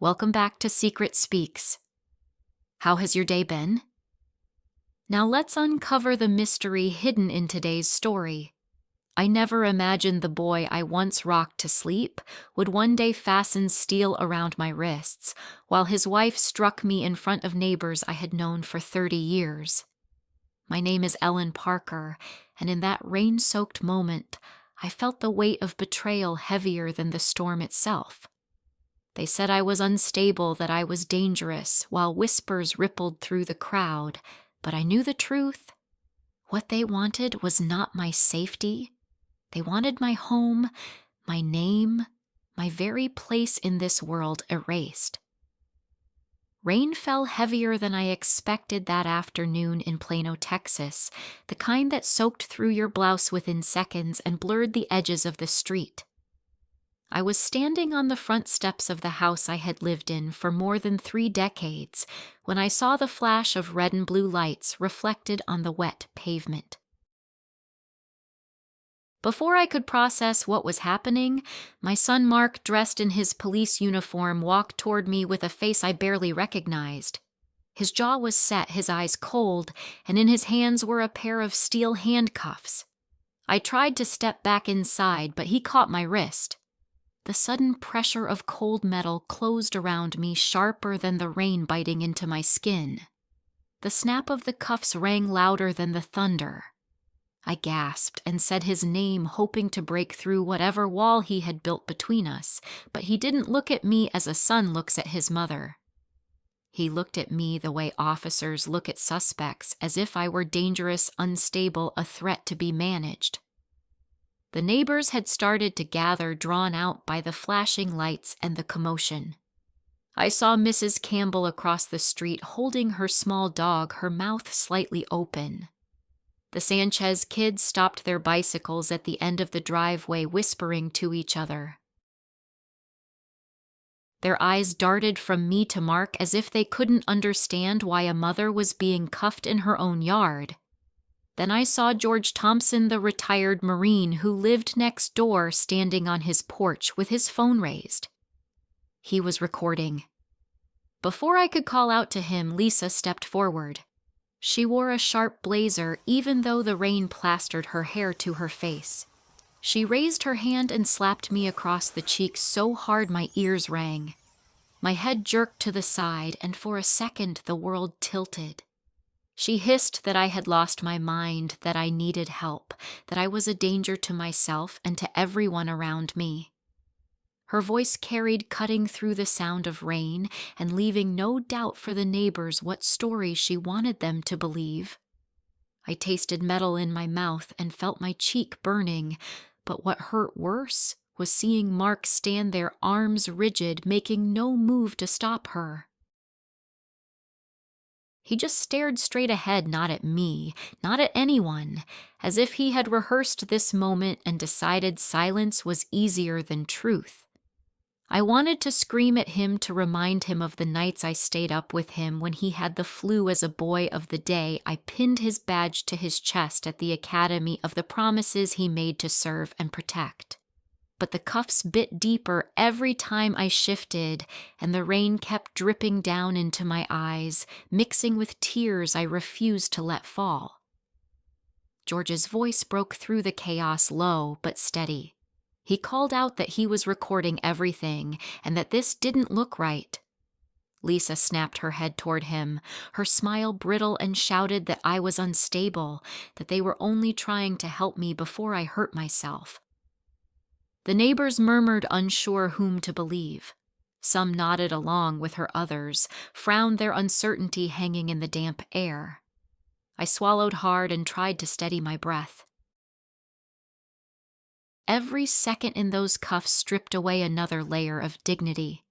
Welcome back to Secret Speaks. How has your day been? Now let's uncover the mystery hidden in today's story. I never imagined the boy I once rocked to sleep would one day fasten steel around my wrists, while his wife struck me in front of neighbors I had known for 30 years. My name is Ellen Parker, and in that rain-soaked moment, I felt the weight of betrayal heavier than the storm itself. They said I was unstable, that I was dangerous, while whispers rippled through the crowd, but I knew the truth. What they wanted was not my safety. They wanted my home, my name, my very place in this world erased. Rain fell heavier than I expected that afternoon in Plano, Texas, the kind that soaked through your blouse within seconds and blurred the edges of the street. I was standing on the front steps of the house I had lived in for more than 3 decades when I saw the flash of red and blue lights reflected on the wet pavement. Before I could process what was happening, my son Mark, dressed in his police uniform, walked toward me with a face I barely recognized. His jaw was set, his eyes cold, and in his hands were a pair of steel handcuffs. I tried to step back inside, but he caught my wrist. The sudden pressure of cold metal closed around me, sharper than the rain biting into my skin. The snap of the cuffs rang louder than the thunder. I gasped and said his name, hoping to break through whatever wall he had built between us, but he didn't look at me as a son looks at his mother. He looked at me the way officers look at suspects, as if I were dangerous, unstable, a threat to be managed. The neighbors had started to gather, drawn out by the flashing lights and the commotion. I saw Mrs. Campbell across the street holding her small dog, her mouth slightly open. The Sanchez kids stopped their bicycles at the end of the driveway, whispering to each other. Their eyes darted from me to Mark as if they couldn't understand why a mother was being cuffed in her own yard. Then I saw George Thompson, the retired Marine who lived next door, standing on his porch with his phone raised. He was recording. Before I could call out to him, Lisa stepped forward. She wore a sharp blazer, even though the rain plastered her hair to her face. She raised her hand and slapped me across the cheek so hard my ears rang. My head jerked to the side, and for a second the world tilted. She hissed that I had lost my mind, that I needed help, that I was a danger to myself and to everyone around me. Her voice carried, cutting through the sound of rain and leaving no doubt for the neighbors what story she wanted them to believe. I tasted metal in my mouth and felt my cheek burning, but what hurt worse was seeing Mark stand there, arms rigid, making no move to stop her. He just stared straight ahead, not at me, not at anyone, as if he had rehearsed this moment and decided silence was easier than truth. I wanted to scream at him to remind him of the nights I stayed up with him when he had the flu as a boy of the day. I pinned his badge to his chest at the academy of the promises he made to serve and protect. But the cuffs bit deeper every time I shifted, and the rain kept dripping down into my eyes, mixing with tears I refused to let fall. George's voice broke through the chaos, low but steady. He called out that he was recording everything, and that this didn't look right. Lisa snapped her head toward him, her smile brittle, and shouted that I was unstable, that they were only trying to help me before I hurt myself. The neighbors murmured, unsure whom to believe. Some nodded along with her others, frowned, their uncertainty hanging in the damp air. I swallowed hard and tried to steady my breath. Every second in those cuffs stripped away another layer of dignity.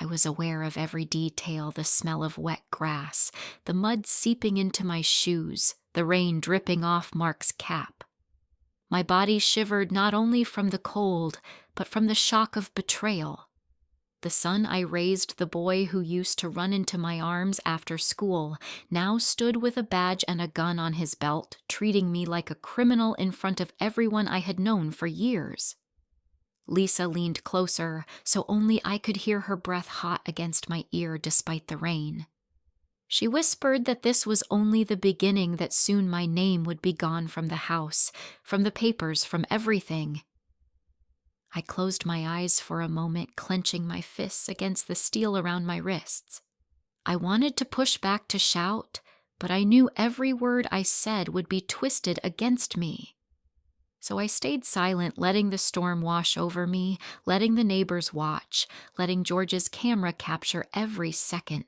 I was aware of every detail, the smell of wet grass, the mud seeping into my shoes, the rain dripping off Mark's cap. My body shivered not only from the cold, but from the shock of betrayal. The son I raised, the boy who used to run into my arms after school, now stood with a badge and a gun on his belt, treating me like a criminal in front of everyone I had known for years. Lisa leaned closer, so only I could hear her breath hot against my ear despite the rain. She whispered that this was only the beginning, that soon my name would be gone from the house, from the papers, from everything. I closed my eyes for a moment, clenching my fists against the steel around my wrists. I wanted to push back, to shout, but I knew every word I said would be twisted against me. So I stayed silent, letting the storm wash over me, letting the neighbors watch, letting George's camera capture every second.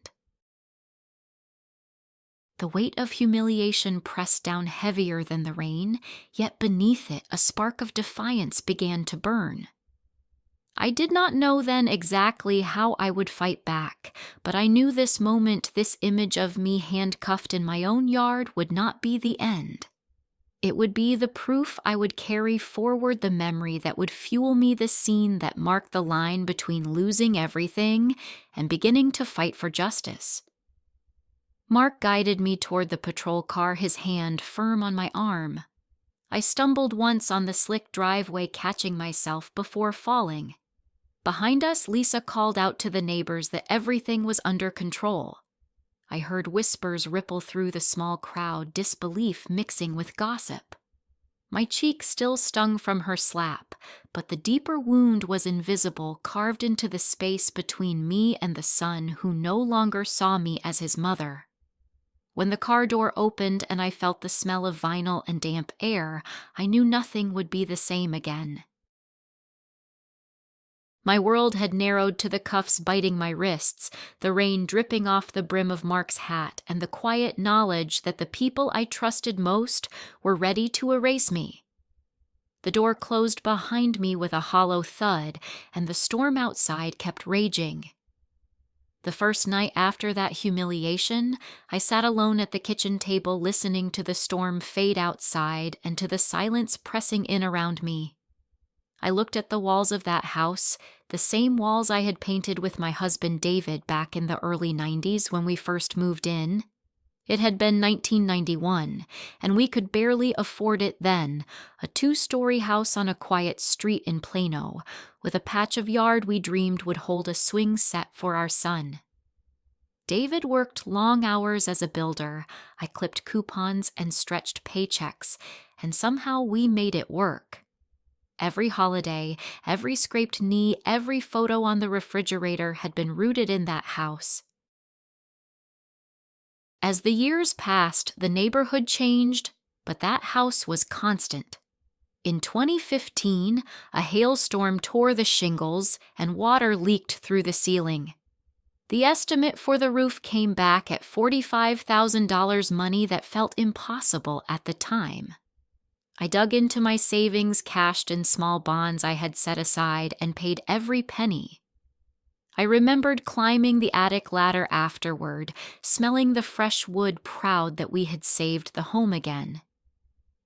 The weight of humiliation pressed down heavier than the rain, yet beneath it a spark of defiance began to burn. I did not know then exactly how I would fight back, but I knew this moment, this image of me handcuffed in my own yard, would not be the end. It would be the proof I would carry forward, the memory that would fuel me, the scene that marked the line between losing everything and beginning to fight for justice. Mark guided me toward the patrol car, his hand firm on my arm. I stumbled once on the slick driveway, catching myself before falling. Behind us, Lisa called out to the neighbors that everything was under control. I heard whispers ripple through the small crowd, disbelief mixing with gossip. My cheek still stung from her slap, but the deeper wound was invisible, carved into the space between me and the son who no longer saw me as his mother. When the car door opened and I felt the smell of vinyl and damp air, I knew nothing would be the same again. My world had narrowed to the cuffs biting my wrists, the rain dripping off the brim of Mark's hat, and the quiet knowledge that the people I trusted most were ready to erase me. The door closed behind me with a hollow thud, and the storm outside kept raging. The first night after that humiliation, I sat alone at the kitchen table, listening to the storm fade outside and to the silence pressing in around me. I looked at the walls of that house, the same walls I had painted with my husband David back in the early 90s when we first moved in. It had been 1991, and we could barely afford it then, a 2-story house on a quiet street in Plano, with a patch of yard we dreamed would hold a swing set for our son. David worked long hours as a builder. I clipped coupons and stretched paychecks, and somehow we made it work. Every holiday, every scraped knee, every photo on the refrigerator had been rooted in that house. As the years passed, the neighborhood changed, but that house was constant. In 2015, a hailstorm tore the shingles and water leaked through the ceiling. The estimate for the roof came back at $45,000, money that felt impossible at the time. I dug into my savings, cashed in small bonds I had set aside, and paid every penny. I remembered climbing the attic ladder afterward, smelling the fresh wood, proud that we had saved the home again.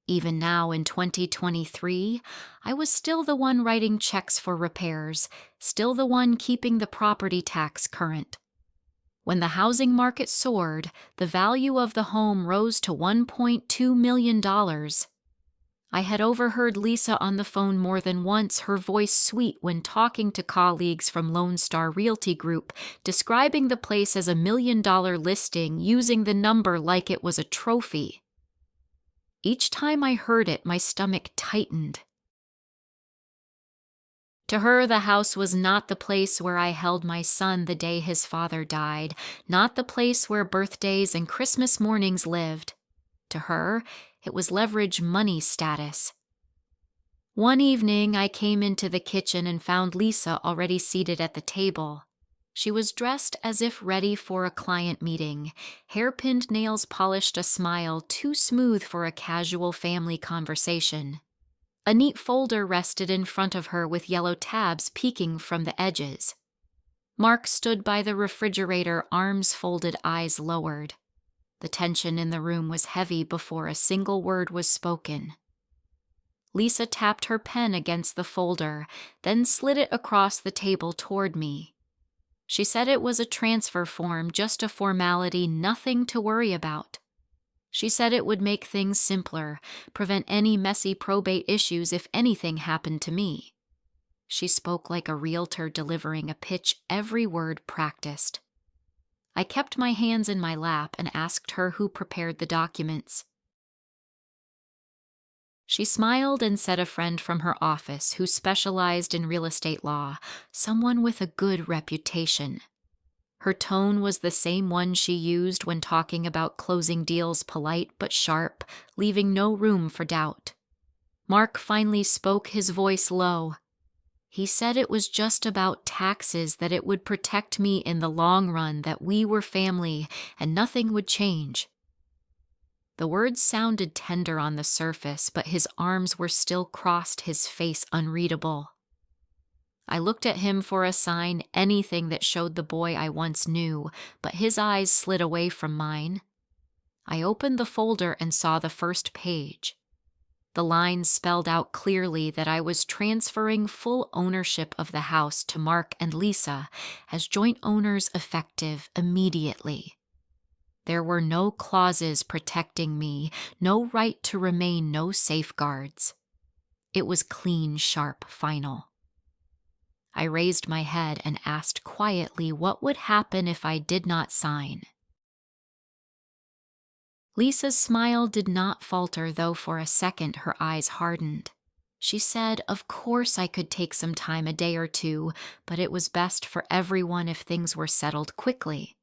Even now in 2023, I was still the one writing checks for repairs, still the one keeping the property tax current. When the housing market soared, the value of the home rose to $1.2 million. I had overheard Lisa on the phone more than once, her voice sweet when talking to colleagues from Lone Star Realty Group, describing the place as $1 million listing, using the number like it was a trophy. Each time I heard it, my stomach tightened. To her, the house was not the place where I held my son the day his father died, not the place where birthdays and Christmas mornings lived. To her, it was leverage money status. One evening, I came into the kitchen and found Lisa already seated at the table. She was dressed as if ready for a client meeting, hairpinned nails polished, a smile too smooth for a casual family conversation. A neat folder rested in front of her with yellow tabs peeking from the edges. Mark stood by the refrigerator, arms folded, eyes lowered. The tension in the room was heavy before a single word was spoken. Lisa tapped her pen against the folder, then slid it across the table toward me. She said it was a transfer form, just a formality, nothing to worry about. She said it would make things simpler, prevent any messy probate issues if anything happened to me. She spoke like a realtor delivering a pitch, every word practiced. I kept my hands in my lap and asked her who prepared the documents. She smiled and said a friend from her office who specialized in real estate law, someone with a good reputation. Her tone was the same one she used when talking about closing deals, polite but sharp, leaving no room for doubt. Mark finally spoke, his voice low. He said it was just about taxes, that it would protect me in the long run, that we were family and nothing would change. The words sounded tender on the surface, but his arms were still crossed, his face unreadable. I looked at him for a sign, anything that showed the boy I once knew, but his eyes slid away from mine. I opened the folder and saw the first page. The lines spelled out clearly that I was transferring full ownership of the house to Mark and Lisa as joint owners effective immediately. There were no clauses protecting me, no right to remain, no safeguards. It was clean, sharp, final. I raised my head and asked quietly what would happen if I did not sign. Lisa's smile did not falter, though for a second her eyes hardened. She said, of course I could take some time, a day or two, but it was best for everyone if things were settled quickly.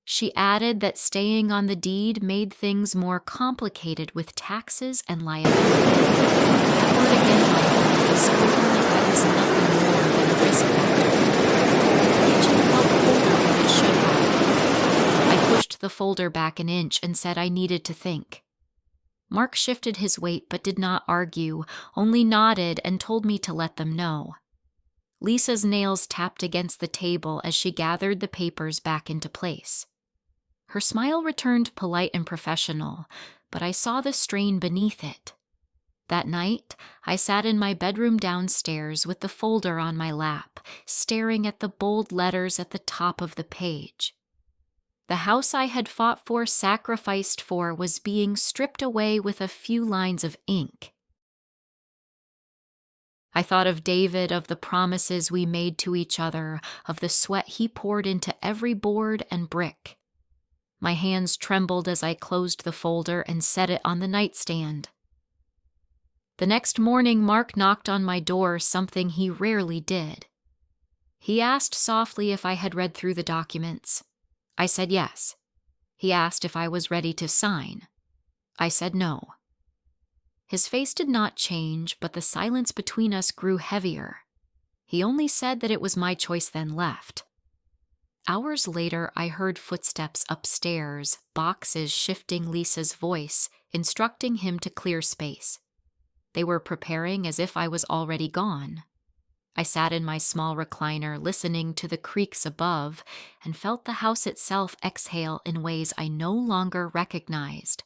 She added that staying on the deed made things more complicated with taxes and liability. That word again, spoken like I was nothing more than a risk factor. The kitchen felt colder than it should have. I pushed the folder back an inch and said I needed to think. Mark shifted his weight but did not argue, only nodded and told me to let them know. Lisa's nails tapped against the table as she gathered the papers back into place. Her smile returned polite and professional, but I saw the strain beneath it. That night, I sat in my bedroom downstairs with the folder on my lap, staring at the bold letters at the top of the page. The house I had fought for, sacrificed for, was being stripped away with a few lines of ink. I thought of David, of the promises we made to each other, of the sweat he poured into every board and brick. My hands trembled as I closed the folder and set it on the nightstand. The next morning, Mark knocked on my door, something he rarely did. He asked softly if I had read through the documents. I said yes. He asked if I was ready to sign. I said no. His face did not change, but the silence between us grew heavier. He only said that it was my choice, then left. Hours later, I heard footsteps upstairs, boxes shifting, Lisa's voice, instructing him to clear space. They were preparing as if I was already gone. I sat in my small recliner, listening to the creaks above, and felt the house itself exhale in ways I no longer recognized.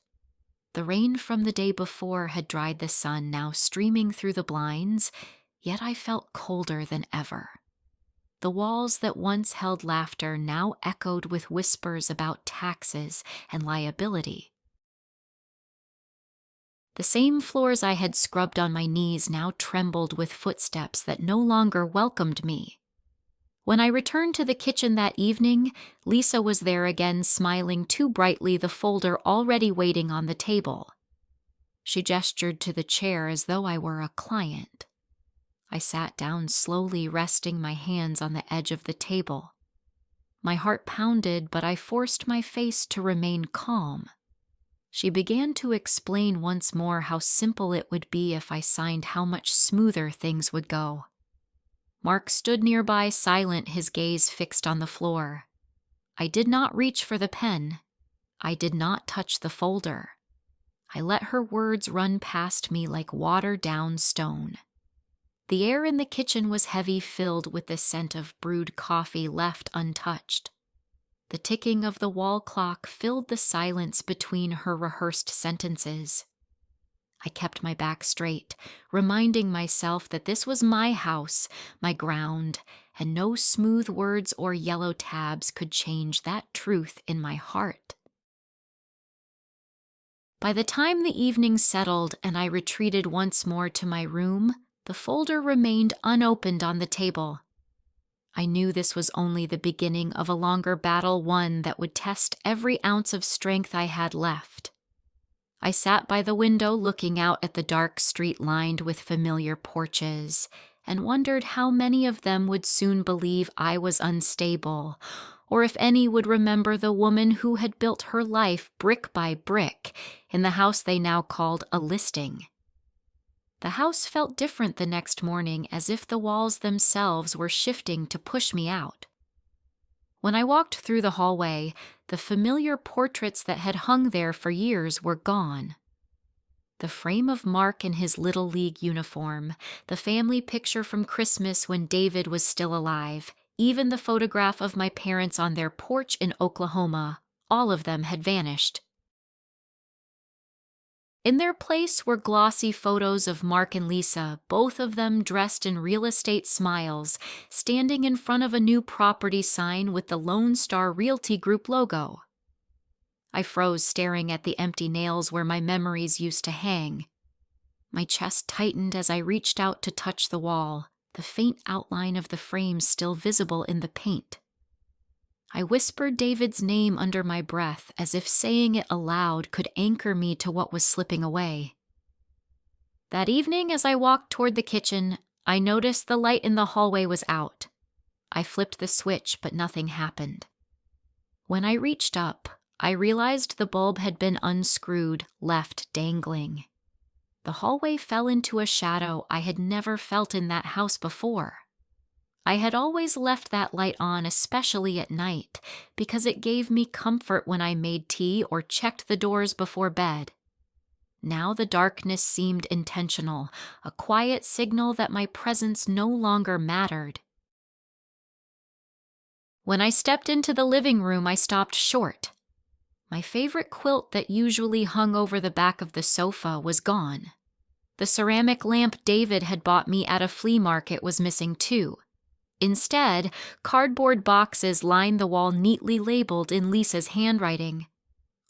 The rain from the day before had dried the sun, now streaming through the blinds, yet I felt colder than ever. The walls that once held laughter now echoed with whispers about taxes and liability. The same floors I had scrubbed on my knees now trembled with footsteps that no longer welcomed me. When I returned to the kitchen that evening, Lisa was there again, smiling too brightly, the folder already waiting on the table. She gestured to the chair as though I were a client. I sat down slowly, resting my hands on the edge of the table. My heart pounded, but I forced my face to remain calm. She began to explain once more how simple it would be if I signed, how much smoother things would go. Mark stood nearby, silent, his gaze fixed on the floor. I did not reach for the pen. I did not touch the folder. I let her words run past me like watered-down stone. The air in the kitchen was heavy, filled with the scent of brewed coffee left untouched. The ticking of the wall clock filled the silence between her rehearsed sentences. I kept my back straight, reminding myself that this was my house, my ground, and no smooth words or yellow tabs could change that truth in my heart. By the time the evening settled and I retreated once more to my room, The folder remained unopened on the table. I knew this was only the beginning of a longer battle, one that would test every ounce of strength I had left. I sat by the window looking out at the dark street lined with familiar porches, and wondered how many of them would soon believe I was unstable, or if any would remember the woman who had built her life brick by brick in the house they now called a listing. The house felt different the next morning, as if the walls themselves were shifting to push me out. When I walked through the hallway, the familiar portraits that had hung there for years were gone. The frame of Mark in his Little League uniform, the family picture from Christmas when David was still alive, even the photograph of my parents on their porch in Oklahoma, all of them had vanished. In their place were glossy photos of Mark and Lisa, both of them dressed in real estate smiles, standing in front of a new property sign with the Lone Star Realty Group logo. I froze, staring at the empty nails where my memories used to hang. My chest tightened as I reached out to touch the wall, the faint outline of the frame still visible in the paint. I whispered David's name under my breath, as if saying it aloud could anchor me to what was slipping away. That evening, as I walked toward the kitchen, I noticed the light in the hallway was out. I flipped the switch, but nothing happened. When I reached up, I realized the bulb had been unscrewed, left dangling. The hallway fell into a shadow I had never felt in that house before. I had always left that light on, especially at night, because it gave me comfort when I made tea or checked the doors before bed. Now the darkness seemed intentional, a quiet signal that my presence no longer mattered. When I stepped into the living room, I stopped short. My favorite quilt that usually hung over the back of the sofa was gone. The ceramic lamp David had bought me at a flea market was missing too. Instead, cardboard boxes lined the wall neatly labeled in Lisa's handwriting.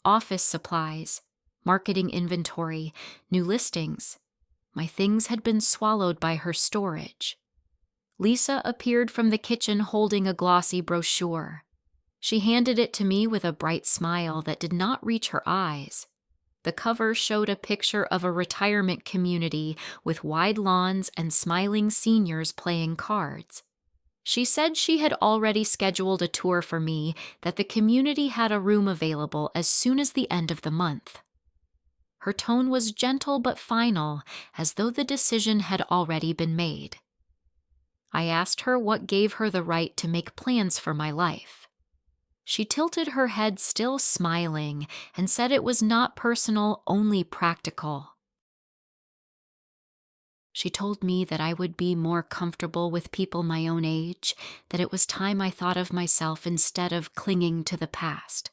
Office supplies, marketing inventory, new listings. My things had been swallowed by her storage. Lisa appeared from the kitchen holding a glossy brochure. She handed it to me with a bright smile that did not reach her eyes. The cover showed a picture of a retirement community with wide lawns and smiling seniors playing cards. She said she had already scheduled a tour for me, that the community had a room available as soon as the end of the month. Her tone was gentle but final, as though the decision had already been made. I asked her what gave her the right to make plans for my life. She tilted her head, still smiling, and said it was not personal, only practical. She told me that I would be more comfortable with people my own age, that it was time I thought of myself instead of clinging to the past.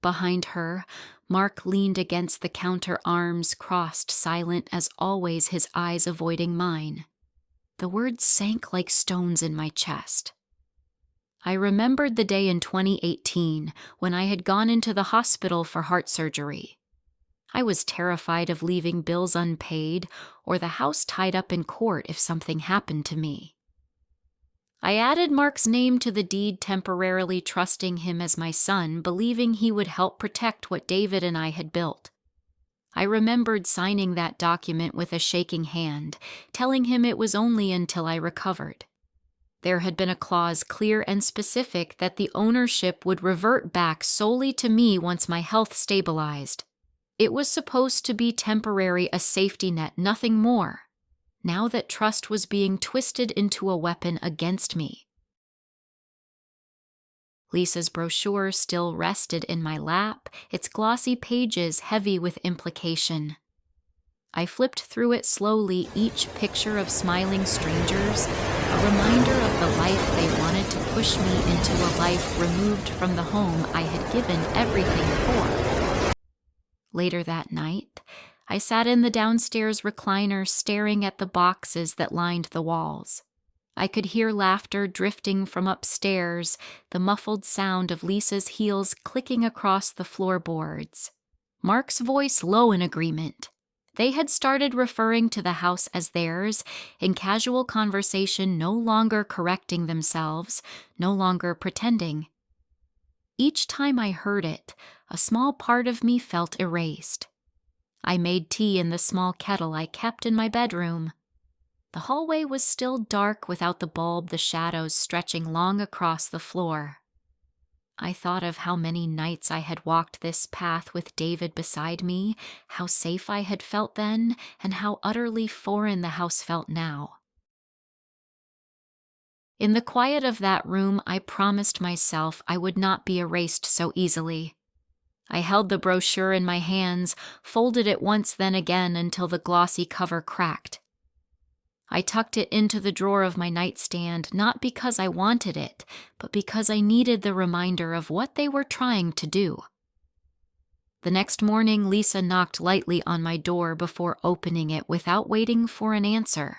Behind her, Mark leaned against the counter, arms crossed, silent as always, his eyes avoiding mine. The words sank like stones in my chest. I remembered the day in 2018 when I had gone into the hospital for heart surgery. I was terrified of leaving bills unpaid or the house tied up in court if something happened to me. I added Mark's name to the deed, temporarily trusting him as my son, believing he would help protect what David and I had built. I remembered signing that document with a shaking hand, telling him it was only until I recovered. There had been a clause clear and specific that the ownership would revert back solely to me once my health stabilized. It was supposed to be temporary, a safety net, nothing more. Now that trust was being twisted into a weapon against me. Lisa's brochure still rested in my lap, its glossy pages heavy with implication. I flipped through it slowly, each picture of smiling strangers, a reminder of the life they wanted to push me into, a life removed from the home I had given everything for. Later that night, I sat in the downstairs recliner staring at the boxes that lined the walls. I could hear laughter drifting from upstairs, the muffled sound of Lisa's heels clicking across the floorboards. Mark's voice low in agreement. They had started referring to the house as theirs, in casual conversation, no longer correcting themselves, no longer pretending. Each time I heard it, a small part of me felt erased. I made tea in the small kettle I kept in my bedroom. The hallway was still dark without the bulb, the shadows stretching long across the floor. I thought of how many nights I had walked this path with David beside me, how safe I had felt then, and how utterly foreign the house felt now. In the quiet of that room, I promised myself I would not be erased so easily. I held the brochure in my hands, folded it once then again until the glossy cover cracked. I tucked it into the drawer of my nightstand, not because I wanted it, but because I needed the reminder of what they were trying to do. The next morning, Lisa knocked lightly on my door before opening it without waiting for an answer.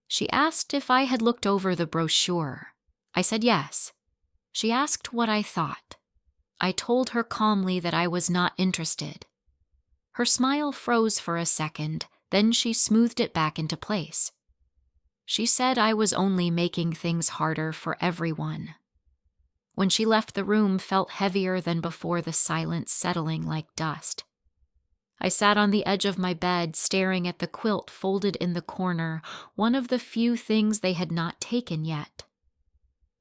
She asked if I had looked over the brochure. I said yes. She asked what I thought. I told her calmly that I was not interested. Her smile froze for a second, then she smoothed it back into place. She said I was only making things harder for everyone. When she left, the room felt heavier than before, the silence settling like dust. I sat on the edge of my bed, staring at the quilt folded in the corner, one of the few things they had not taken yet.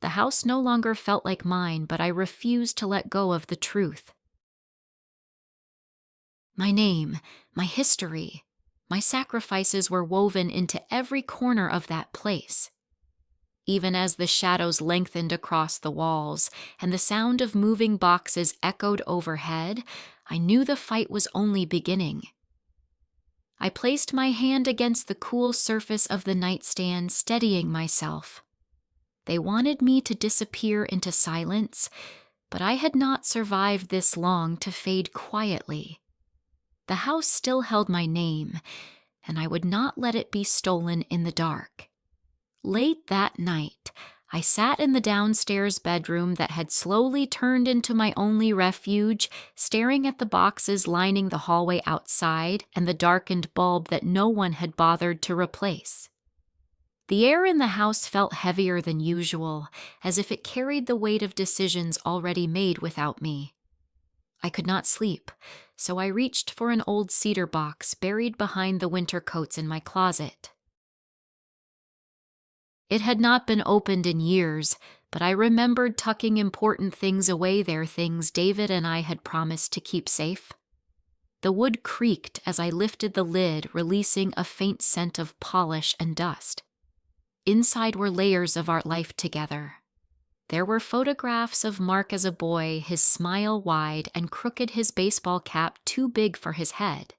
The house no longer felt like mine, but I refused to let go of the truth. My name, my history, my sacrifices were woven into every corner of that place. Even as the shadows lengthened across the walls and the sound of moving boxes echoed overhead, I knew the fight was only beginning. I placed my hand against the cool surface of the nightstand, steadying myself. They wanted me to disappear into silence, but I had not survived this long to fade quietly. The house still held my name, and I would not let it be stolen in the dark. Late that night, I sat in the downstairs bedroom that had slowly turned into my only refuge, staring at the boxes lining the hallway outside and the darkened bulb that no one had bothered to replace. The air in the house felt heavier than usual, as if it carried the weight of decisions already made without me. I could not sleep, so I reached for an old cedar box buried behind the winter coats in my closet. It had not been opened in years, but I remembered tucking important things away there, things David and I had promised to keep safe. The wood creaked as I lifted the lid, releasing a faint scent of polish and dust. Inside were layers of our life together. There were photographs of Mark as a boy, his smile wide and crooked, his baseball cap too big for his head.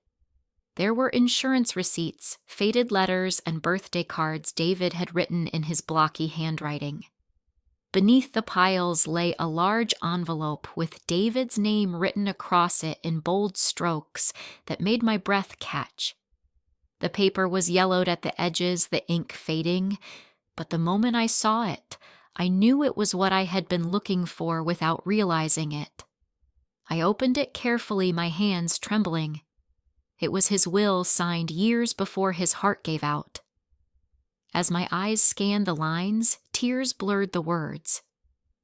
There were insurance receipts, faded letters, and birthday cards David had written in his blocky handwriting. Beneath the piles lay a large envelope with David's name written across it in bold strokes that made my breath catch. The paper was yellowed at the edges, the ink fading, but the moment I saw it, I knew it was what I had been looking for without realizing it. I opened it carefully, my hands trembling. It was his will, signed years before his heart gave out. As my eyes scanned the lines, tears blurred the words.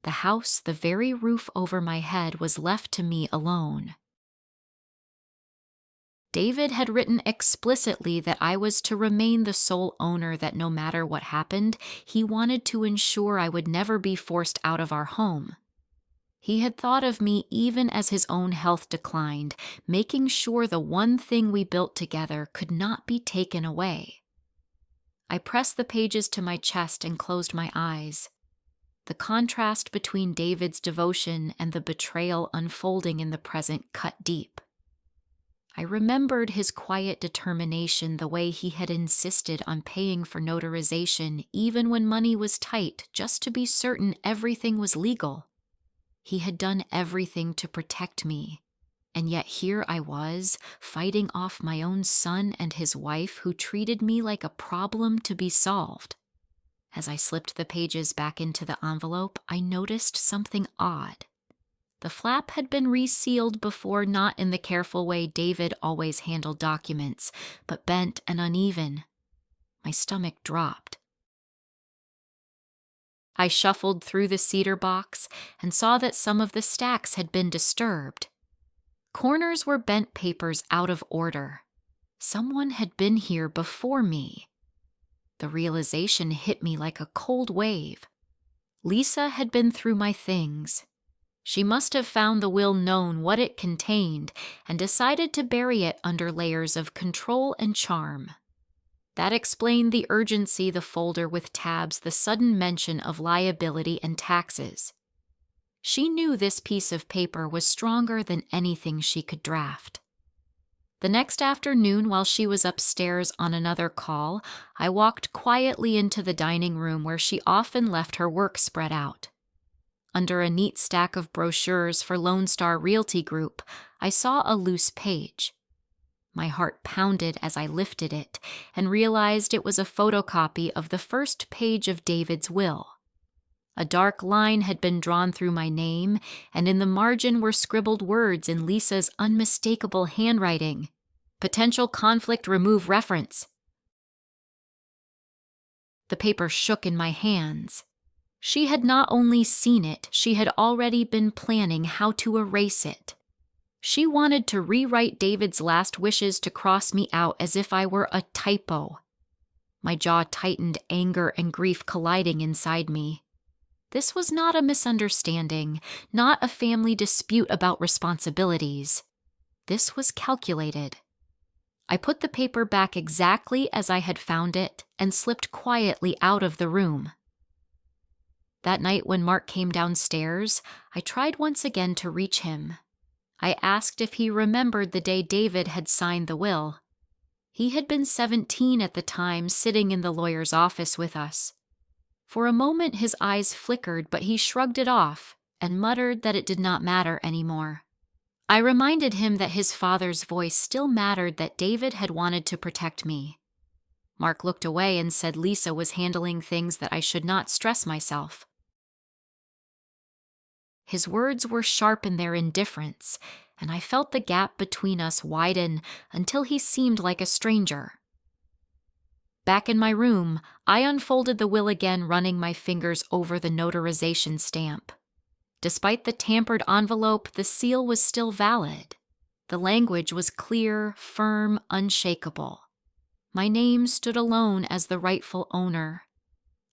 The house, the very roof over my head, was left to me alone. David had written explicitly that I was to remain the sole owner, that no matter what happened, he wanted to ensure I would never be forced out of our home. He had thought of me even as his own health declined, making sure the one thing we built together could not be taken away. I pressed the pages to my chest and closed my eyes. The contrast between David's devotion and the betrayal unfolding in the present cut deep. I remembered his quiet determination, the way he had insisted on paying for notarization even when money was tight, just to be certain everything was legal. He had done everything to protect me, and yet here I was, fighting off my own son and his wife who treated me like a problem to be solved. As I slipped the pages back into the envelope, I noticed something odd. The flap had been resealed before, not in the careful way David always handled documents, but bent and uneven. My stomach dropped. I shuffled through the cedar box and saw that some of the stacks had been disturbed. Corners were bent papers out of order. Someone had been here before me. The realization hit me like a cold wave. Lisa had been through my things. She must have found the will, known what it contained, and decided to bury it under layers of control and charm. That explained the urgency, the folder with tabs, the sudden mention of liability and taxes. She knew this piece of paper was stronger than anything she could draft. The next afternoon, while she was upstairs on another call, I walked quietly into the dining room where she often left her work spread out. Under a neat stack of brochures for Lone Star Realty Group, I saw a loose page. My heart pounded as I lifted it and realized it was a photocopy of the first page of David's will. A dark line had been drawn through my name, and in the margin were scribbled words in Lisa's unmistakable handwriting. Potential conflict, remove reference. The paper shook in my hands. She had not only seen it, she had already been planning how to erase it. She wanted to rewrite David's last wishes to cross me out as if I were a typo. My jaw tightened, anger and grief colliding inside me. This was not a misunderstanding, not a family dispute about responsibilities. This was calculated. I put the paper back exactly as I had found it and slipped quietly out of the room. That night when Mark came downstairs, I tried once again to reach him. I asked if he remembered the day David had signed the will. He had been 17 at the time, sitting in the lawyer's office with us. For a moment his eyes flickered, but he shrugged it off and muttered that it did not matter anymore. I reminded him that his father's voice still mattered, that David had wanted to protect me. Mark looked away and said Lisa was handling things, that I should not stress myself. His words were sharp in their indifference, and I felt the gap between us widen until he seemed like a stranger. Back in my room, I unfolded the will again, running my fingers over the notarization stamp. Despite the tampered envelope, the seal was still valid. The language was clear, firm, unshakable. My name stood alone as the rightful owner.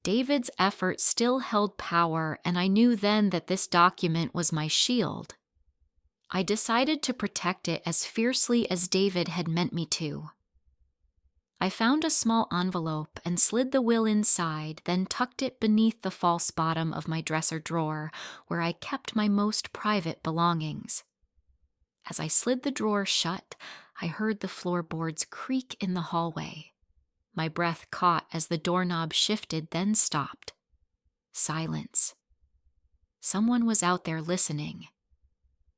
David's effort still held power, and I knew then that this document was my shield. I decided to protect it as fiercely as David had meant me to. I found a small envelope and slid the will inside, then tucked it beneath the false bottom of my dresser drawer, where I kept my most private belongings. As I slid the drawer shut, I heard the floorboards creak in the hallway. My breath caught as the doorknob shifted, then stopped. Silence. Someone was out there listening.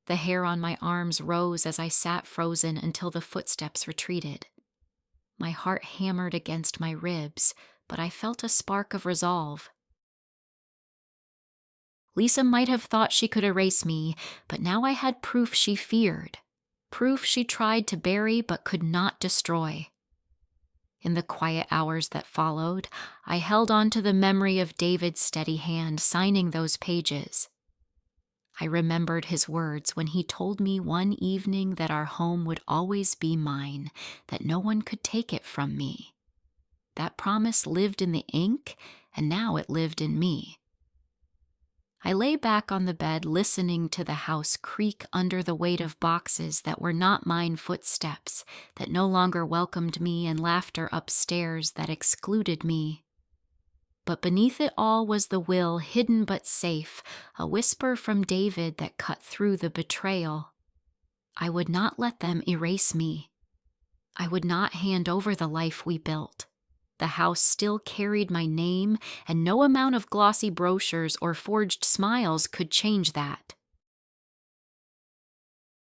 The hair on my arms rose as I sat frozen until the footsteps retreated. My heart hammered against my ribs, but I felt a spark of resolve. Lisa might have thought she could erase me, but now I had proof she feared. Proof she tried to bury but could not destroy. In the quiet hours that followed, I held on to the memory of David's steady hand signing those pages. I remembered his words when he told me one evening that our home would always be mine, that no one could take it from me. That promise lived in the ink, and now it lived in me. I lay back on the bed, listening to the house creak under the weight of boxes that were not mine, footsteps that no longer welcomed me, and laughter upstairs that excluded me. But beneath it all was the will, hidden but safe, a whisper from David that cut through the betrayal. I would not let them erase me. I would not hand over the life we built. The house still carried my name, and no amount of glossy brochures or forged smiles could change that.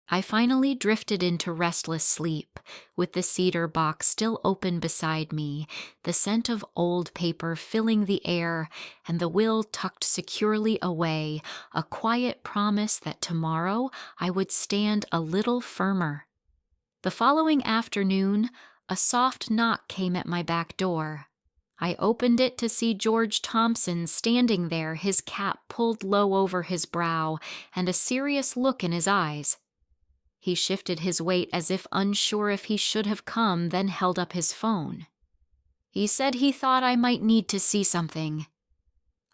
I finally drifted into restless sleep, with the cedar box still open beside me, the scent of old paper filling the air, and the will tucked securely away, a quiet promise that tomorrow I would stand a little firmer. The following afternoon, a soft knock came at my back door. I opened it to see George Thompson standing there, his cap pulled low over his brow and a serious look in his eyes. He shifted his weight as if unsure if he should have come, then held up his phone. He said he thought I might need to see something.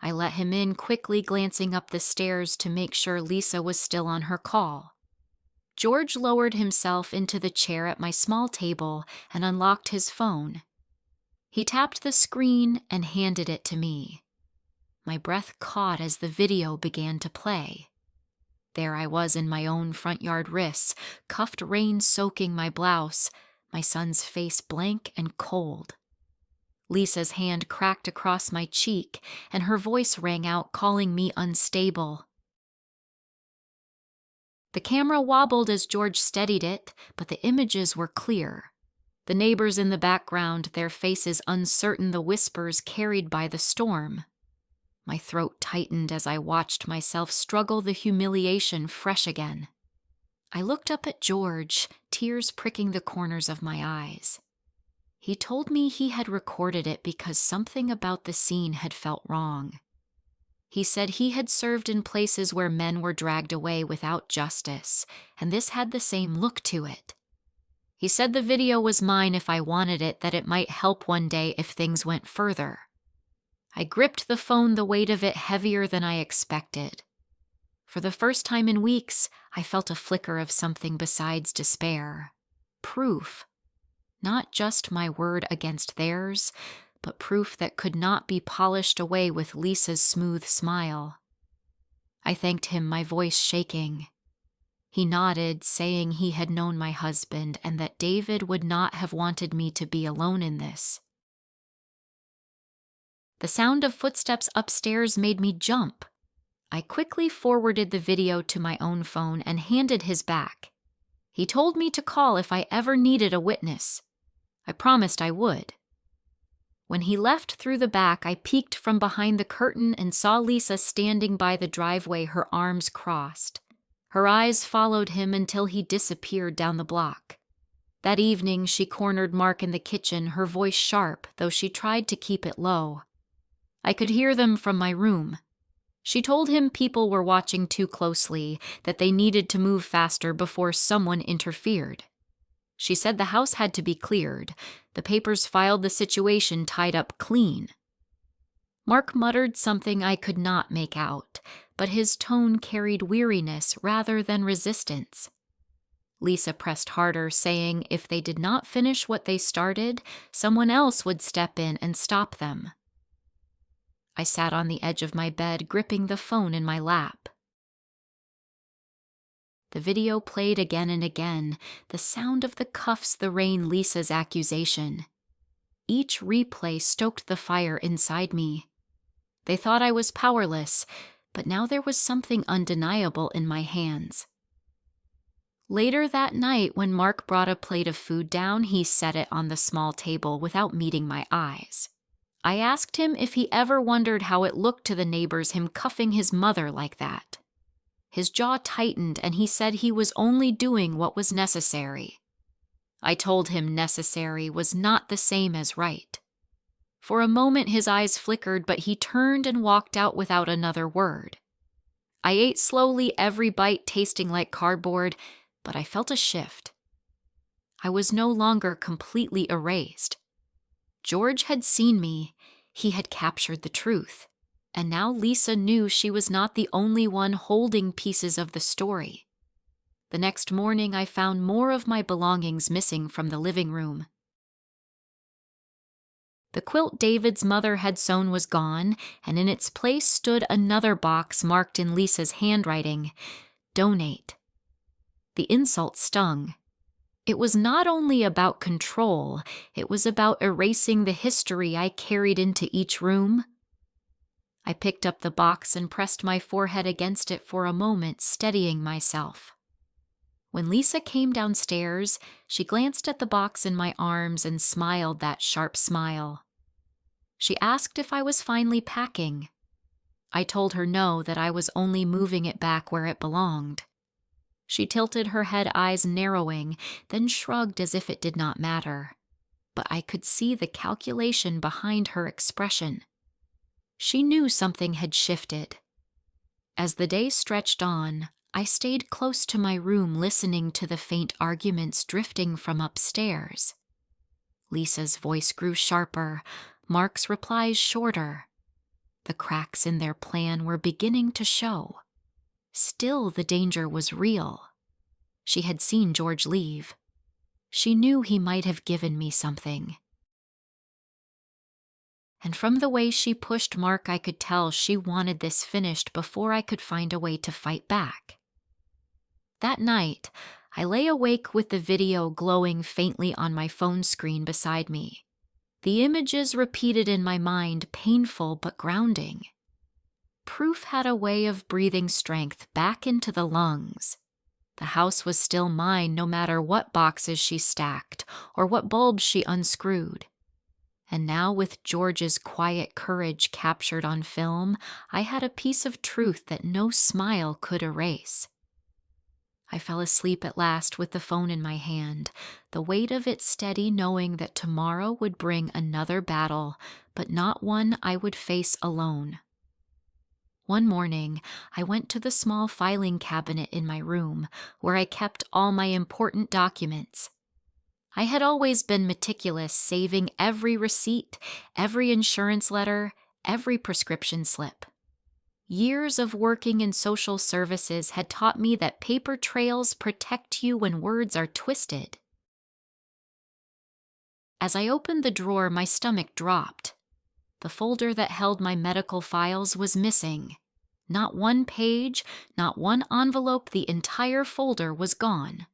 I let him in, quickly glancing up the stairs to make sure Lisa was still on her call. George lowered himself into the chair at my small table and unlocked his phone. He tapped the screen and handed it to me. My breath caught as the video began to play. There I was in my own front yard wrists, cuffed rain soaking my blouse, my son's face blank and cold. Lisa's hand cracked across my cheek, and her voice rang out, calling me unstable. The camera wobbled as George steadied it, but the images were clear. The neighbors in the background, their faces uncertain, the whispers carried by the storm. My throat tightened as I watched myself struggle, the humiliation fresh again. I looked up at George, tears pricking the corners of my eyes. He told me he had recorded it because something about the scene had felt wrong. He said he had served in places where men were dragged away without justice, and this had the same look to it. He said the video was mine if I wanted it, that it might help one day if things went further. I gripped the phone, the weight of it heavier than I expected. For the first time in weeks, I felt a flicker of something besides despair. Proof. Not just my word against theirs, but proof that could not be polished away with Lisa's smooth smile. I thanked him, my voice shaking. He nodded, saying he had known my husband and that David would not have wanted me to be alone in this. The sound of footsteps upstairs made me jump. I quickly forwarded the video to my own phone and handed his back. He told me to call if I ever needed a witness. I promised I would. When he left through the back, I peeked from behind the curtain and saw Lisa standing by the driveway, her arms crossed. Her eyes followed him until he disappeared down the block. That evening, she cornered Mark in the kitchen, her voice sharp, though she tried to keep it low. I could hear them from my room. She told him people were watching too closely, that they needed to move faster before someone interfered. She said the house had to be cleared. The papers filed the situation tied up clean. Mark muttered something I could not make out, but his tone carried weariness rather than resistance. Lisa pressed harder, saying if they did not finish what they started, someone else would step in and stop them. I sat on the edge of my bed, gripping the phone in my lap. The video played again and again, the sound of the cuffs, the rain, Lisa's accusation. Each replay stoked the fire inside me. They thought I was powerless, but now there was something undeniable in my hands. Later that night, when Mark brought a plate of food down, he set it on the small table without meeting my eyes. I asked him if he ever wondered how it looked to the neighbors, him cuffing his mother like that. His jaw tightened, and he said he was only doing what was necessary. I told him necessary was not the same as right. For a moment his eyes flickered, but he turned and walked out without another word. I ate slowly, every bite tasting like cardboard, but I felt a shift. I was no longer completely erased. George had seen me, he had captured the truth, and now Lisa knew she was not the only one holding pieces of the story. The next morning I found more of my belongings missing from the living room. The quilt David's mother had sewn was gone, and in its place stood another box marked in Lisa's handwriting, "Donate." The insult stung. It was not only about control, it was about erasing the history I carried into each room. I picked up the box and pressed my forehead against it for a moment, steadying myself. When Lisa came downstairs, she glanced at the box in my arms and smiled that sharp smile. She asked if I was finally packing. I told her no, that I was only moving it back where it belonged. She tilted her head, eyes narrowing, then shrugged as if it did not matter. But I could see the calculation behind her expression. She knew something had shifted. As the day stretched on, I stayed close to my room listening to the faint arguments drifting from upstairs. Lisa's voice grew sharper, Mark's replies shorter. The cracks in their plan were beginning to show. Still, the danger was real. She had seen George leave. She knew he might have given me something. And from the way she pushed Mark, I could tell she wanted this finished before I could find a way to fight back. That night, I lay awake with the video glowing faintly on my phone screen beside me. The images repeated in my mind, painful but grounding. Proof had a way of breathing strength back into the lungs. The house was still mine no matter what boxes she stacked or what bulbs she unscrewed. And now, with George's quiet courage captured on film, I had a piece of truth that no smile could erase. I fell asleep at last with the phone in my hand, the weight of it steady, knowing that tomorrow would bring another battle, but not one I would face alone. One morning, I went to the small filing cabinet in my room, where I kept all my important documents. I had always been meticulous, saving every receipt, every insurance letter, every prescription slip. Years of working in social services had taught me that paper trails protect you when words are twisted. As I opened the drawer, my stomach dropped. The folder that held my medical files was missing. Not one page, not one envelope, the entire folder was gone.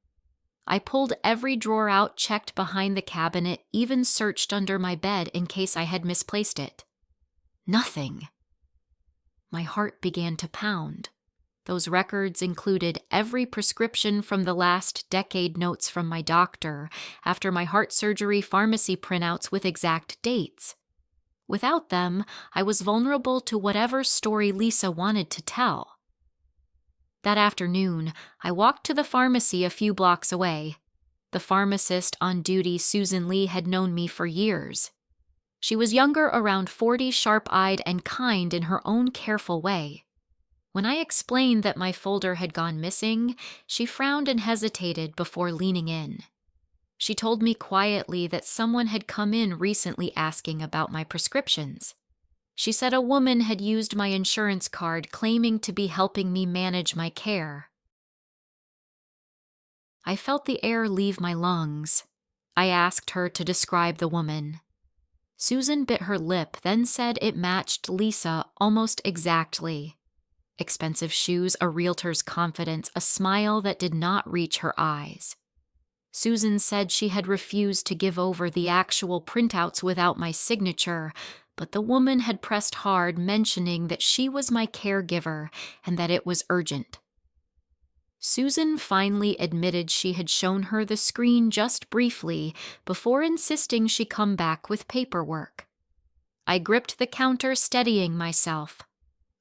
I pulled every drawer out, checked behind the cabinet, even searched under my bed in case I had misplaced it. Nothing. My heart began to pound. Those records included every prescription from the last decade, notes from my doctor, after my heart surgery, pharmacy printouts with exact dates. Without them, I was vulnerable to whatever story Lisa wanted to tell. That afternoon, I walked to the pharmacy a few blocks away. The pharmacist on duty, Susan Lee, had known me for years. She was younger, around 40, sharp-eyed, and kind in her own careful way. When I explained that my folder had gone missing, she frowned and hesitated before leaning in. She told me quietly that someone had come in recently asking about my prescriptions. She said a woman had used my insurance card, claiming to be helping me manage my care. I felt the air leave my lungs. I asked her to describe the woman. Susan bit her lip, then said it matched Lisa almost exactly. Expensive shoes, a realtor's confidence, a smile that did not reach her eyes. Susan said she had refused to give over the actual printouts without my signature, but the woman had pressed hard, mentioning that she was my caregiver and that it was urgent. Susan finally admitted she had shown her the screen just briefly before insisting she come back with paperwork. I gripped the counter, steadying myself.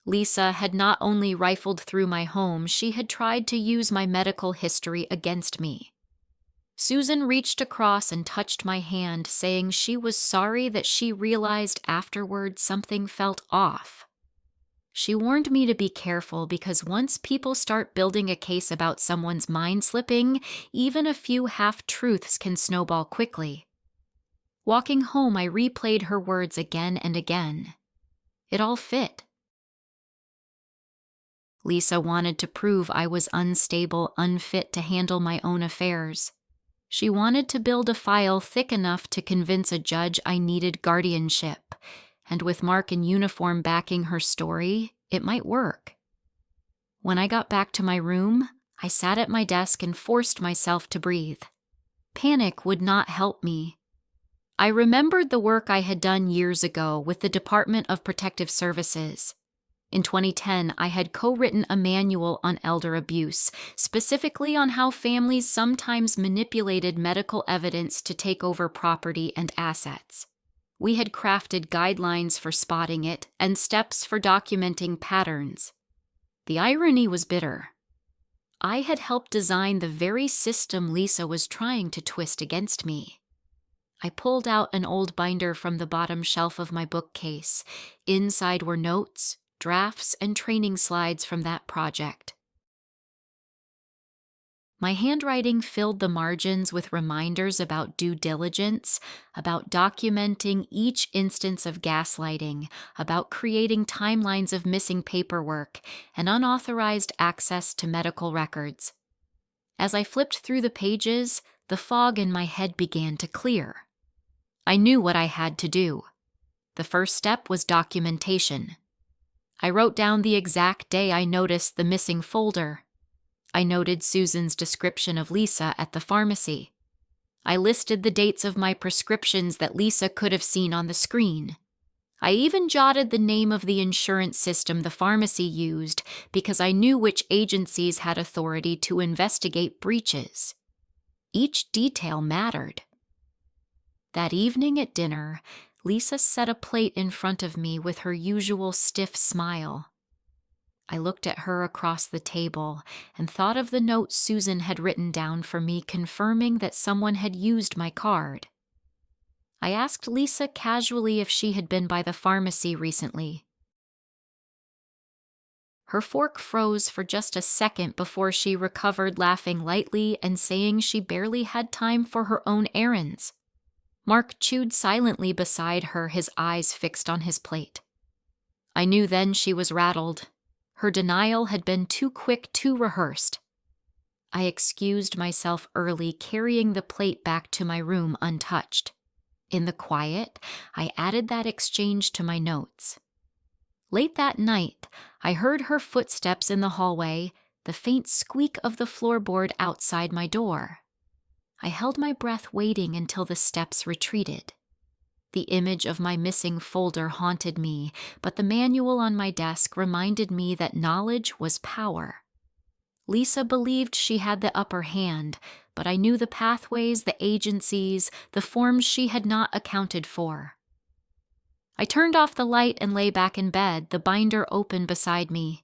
Lisa had not only rifled through my home, she had tried to use my medical history against me. Susan reached across and touched my hand, saying she was sorry that she realized afterward something felt off. She warned me to be careful because once people start building a case about someone's mind slipping, even a few half-truths can snowball quickly. Walking home, I replayed her words again and again. It all fit. Lisa wanted to prove I was unstable, unfit to handle my own affairs. She wanted to build a file thick enough to convince a judge I needed guardianship, and with Mark in uniform backing her story, it might work. When I got back to my room, I sat at my desk and forced myself to breathe. Panic would not help me. I remembered the work I had done years ago with the Department of Protective Services. In 2010, I had co-written a manual on elder abuse, specifically on how families sometimes manipulated medical evidence to take over property and assets. We had crafted guidelines for spotting it and steps for documenting patterns. The irony was bitter. I had helped design the very system Lisa was trying to twist against me. I pulled out an old binder from the bottom shelf of my bookcase. Inside were notes, drafts, and training slides from that project. My handwriting filled the margins with reminders about due diligence, about documenting each instance of gaslighting, about creating timelines of missing paperwork, and unauthorized access to medical records. As I flipped through the pages, the fog in my head began to clear. I knew what I had to do. The first step was documentation. I wrote down the exact day I noticed the missing folder. I noted Susan's description of Lisa at the pharmacy. I listed the dates of my prescriptions that Lisa could have seen on the screen. I even jotted the name of the insurance system the pharmacy used because I knew which agencies had authority to investigate breaches. Each detail mattered. That evening at dinner, Lisa set a plate in front of me with her usual stiff smile. I looked at her across the table and thought of the note Susan had written down for me confirming that someone had used my card. I asked Lisa casually if she had been by the pharmacy recently. Her fork froze for just a second before she recovered, laughing lightly and saying she barely had time for her own errands. Mark chewed silently beside her, his eyes fixed on his plate. I knew then she was rattled. Her denial had been too quick, too rehearsed. I excused myself early, carrying the plate back to my room untouched. In the quiet, I added that exchange to my notes. Late that night, I heard her footsteps in the hallway, the faint squeak of the floorboard outside my door. I held my breath, waiting until the steps retreated. The image of my missing folder haunted me, but the manual on my desk reminded me that knowledge was power. Lisa believed she had the upper hand, but I knew the pathways, the agencies, the forms she had not accounted for. I turned off the light and lay back in bed, the binder open beside me.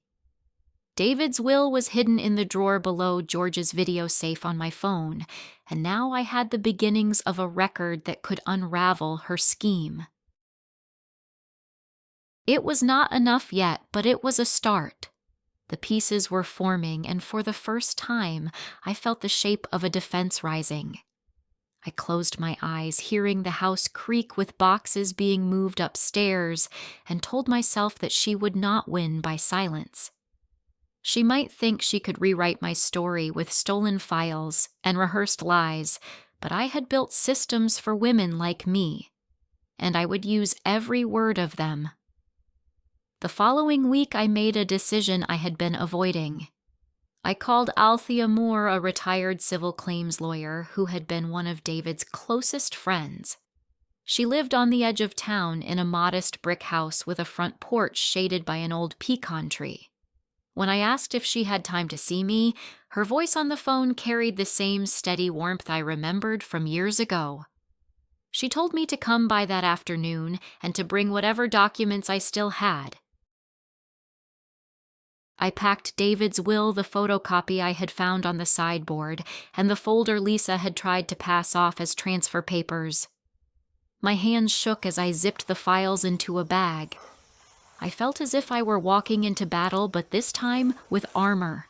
David's will was hidden in the drawer below George's video safe on my phone, and now I had the beginnings of a record that could unravel her scheme. It was not enough yet, but it was a start. The pieces were forming, and for the first time, I felt the shape of a defense rising. I closed my eyes, hearing the house creak with boxes being moved upstairs, and told myself that she would not win by silence. She might think she could rewrite my story with stolen files and rehearsed lies, but I had built systems for women like me, and I would use every word of them. The following week, I made a decision I had been avoiding. I called Althea Moore, a retired civil claims lawyer who had been one of David's closest friends. She lived on the edge of town in a modest brick house with a front porch shaded by an old pecan tree. When I asked if she had time to see me, her voice on the phone carried the same steady warmth I remembered from years ago. She told me to come by that afternoon and to bring whatever documents I still had. I packed David's will, the photocopy I had found on the sideboard, and the folder Lisa had tried to pass off as transfer papers. My hands shook as I zipped the files into a bag. I felt as if I were walking into battle, but this time with armor.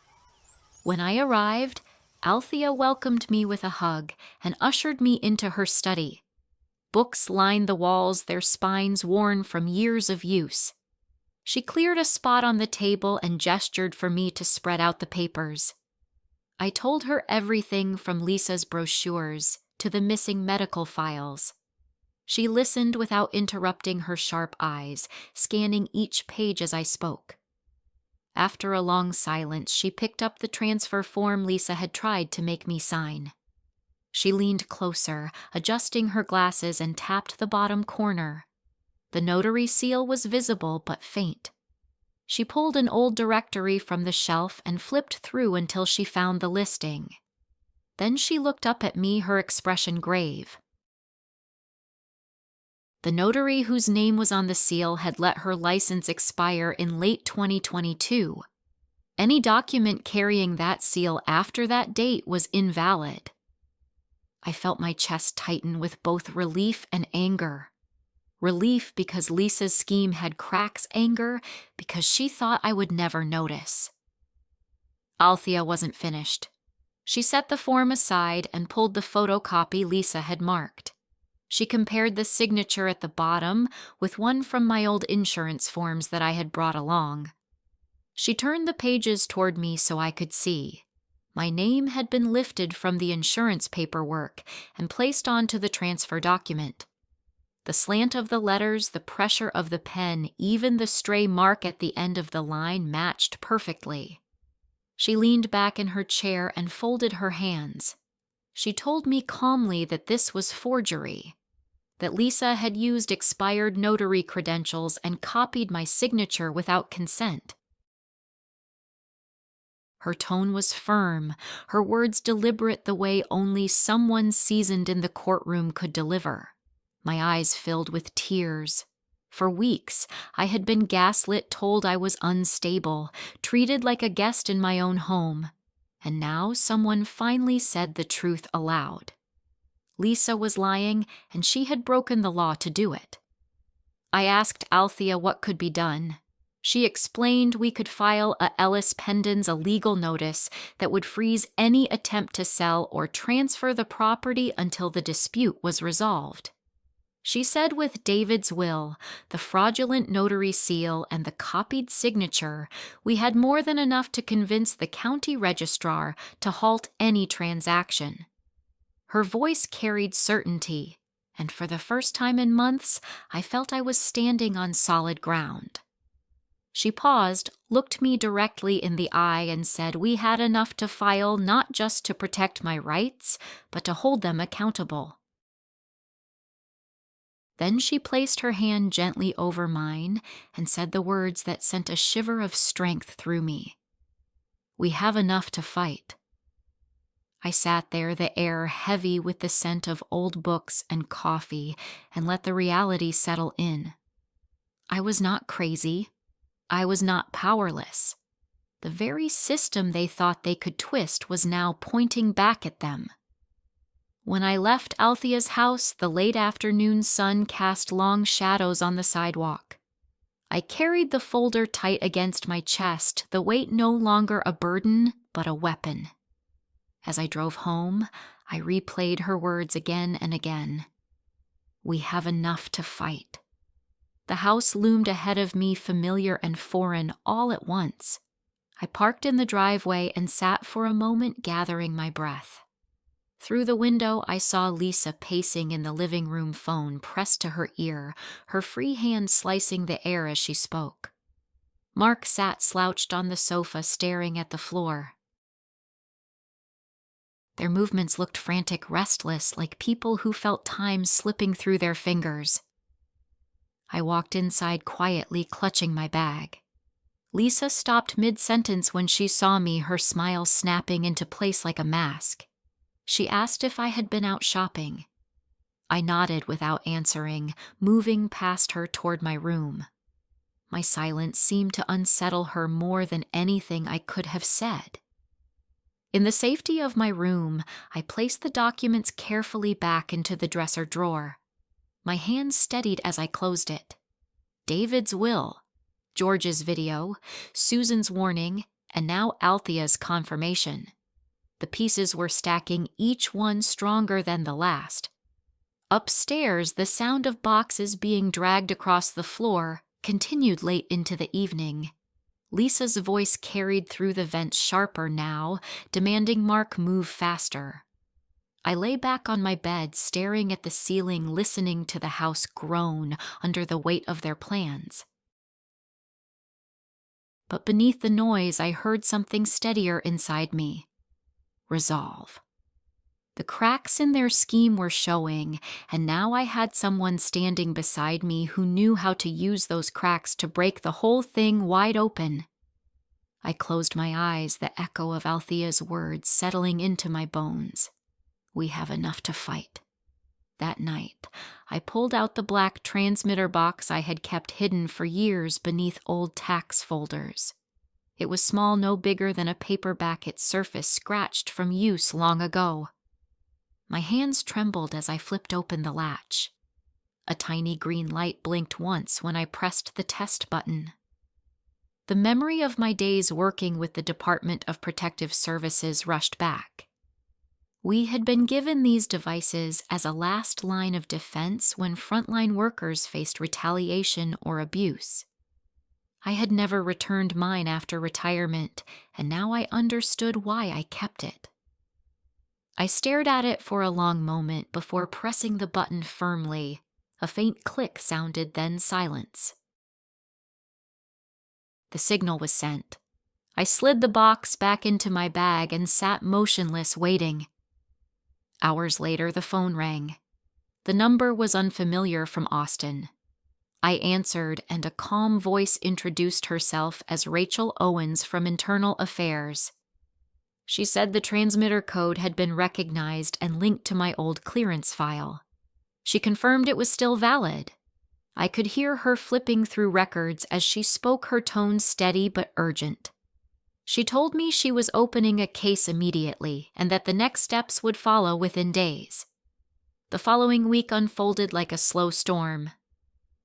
When I arrived, Althea welcomed me with a hug and ushered me into her study. Books lined the walls, their spines worn from years of use. She cleared a spot on the table and gestured for me to spread out the papers. I told her everything from Lisa's brochures to the missing medical files. She listened without interrupting her sharp eyes, scanning each page as I spoke. After a long silence, she picked up the transfer form Lisa had tried to make me sign. She leaned closer, adjusting her glasses, and tapped the bottom corner. The notary seal was visible but faint. She pulled an old directory from the shelf and flipped through until she found the listing. Then she looked up at me, her expression grave. The notary whose name was on the seal had let her license expire in late 2022. Any document carrying that seal after that date was invalid. I felt my chest tighten with both relief and anger. Relief because Lisa's scheme had cracks, anger because she thought I would never notice. Althea wasn't finished. She set the form aside and pulled the photocopy Lisa had marked. She compared the signature at the bottom with one from my old insurance forms that I had brought along. She turned the pages toward me so I could see. My name had been lifted from the insurance paperwork and placed onto the transfer document. The slant of the letters, the pressure of the pen, even the stray mark at the end of the line matched perfectly. She leaned back in her chair and folded her hands. She told me calmly that this was forgery, that Lisa had used expired notary credentials and copied my signature without consent. Her tone was firm, her words deliberate the way only someone seasoned in the courtroom could deliver. My eyes filled with tears. For weeks, I had been gaslit, told I was unstable, treated like a guest in my own home. And now someone finally said the truth aloud. Lisa was lying, and she had broken the law to do it. I asked Althea what could be done. She explained we could file a Ellis Pendens a legal notice that would freeze any attempt to sell or transfer the property until the dispute was resolved. She said with David's will, the fraudulent notary seal, and the copied signature, we had more than enough to convince the county registrar to halt any transaction. Her voice carried certainty, and for the first time in months, I felt I was standing on solid ground. She paused, looked me directly in the eye, and said we had enough to file not just to protect my rights, but to hold them accountable. Then she placed her hand gently over mine and said the words that sent a shiver of strength through me. We have enough to fight. I sat there, the air heavy with the scent of old books and coffee, and let the reality settle in. I was not crazy. I was not powerless. The very system they thought they could twist was now pointing back at them. When I left Althea's house, the late afternoon sun cast long shadows on the sidewalk. I carried the folder tight against my chest, the weight no longer a burden, but a weapon. As I drove home, I replayed her words again and again. We have enough to fight. The house loomed ahead of me, familiar and foreign, all at once. I parked in the driveway and sat for a moment, gathering my breath. Through the window, I saw Lisa pacing in the living room phone pressed to her ear, her free hand slicing the air as she spoke. Mark sat slouched on the sofa, staring at the floor. Their movements looked frantic, restless, like people who felt time slipping through their fingers. I walked inside quietly, clutching my bag. Lisa stopped mid-sentence when she saw me, her smile snapping into place like a mask. She asked if I had been out shopping. I nodded without answering, moving past her toward my room. My silence seemed to unsettle her more than anything I could have said. In the safety of my room, I placed the documents carefully back into the dresser drawer. My hand steadied as I closed it. David's will, George's video, Susan's warning, and now Althea's confirmation. The pieces were stacking, each one stronger than the last. Upstairs, the sound of boxes being dragged across the floor continued late into the evening. Lisa's voice carried through the vents sharper now, demanding Mark move faster. I lay back on my bed, staring at the ceiling, listening to the house groan under the weight of their plans. But beneath the noise, I heard something steadier inside me. Resolve. The cracks in their scheme were showing, and now I had someone standing beside me who knew how to use those cracks to break the whole thing wide open. I closed my eyes, the echo of Althea's words settling into my bones. We have enough to fight. That night, I pulled out the black transmitter box I had kept hidden for years beneath old tax folders. It was small, no bigger than a paperback, its surface scratched from use long ago. My hands trembled as I flipped open the latch. A tiny green light blinked once when I pressed the test button. The memory of my days working with the Department of Protective Services rushed back. We had been given these devices as a last line of defense when frontline workers faced retaliation or abuse. I had never returned mine after retirement, and now I understood why I kept it. I stared at it for a long moment before pressing the button firmly. A faint click sounded, then silence. The signal was sent. I slid the box back into my bag and sat motionless, waiting. Hours later, the phone rang. The number was unfamiliar from Austin. I answered, and a calm voice introduced herself as Rachel Owens from Internal Affairs. She said the transmitter code had been recognized and linked to my old clearance file. She confirmed it was still valid. I could hear her flipping through records as she spoke, her tone steady but urgent. She told me she was opening a case immediately and that the next steps would follow within days. The following week unfolded like a slow storm.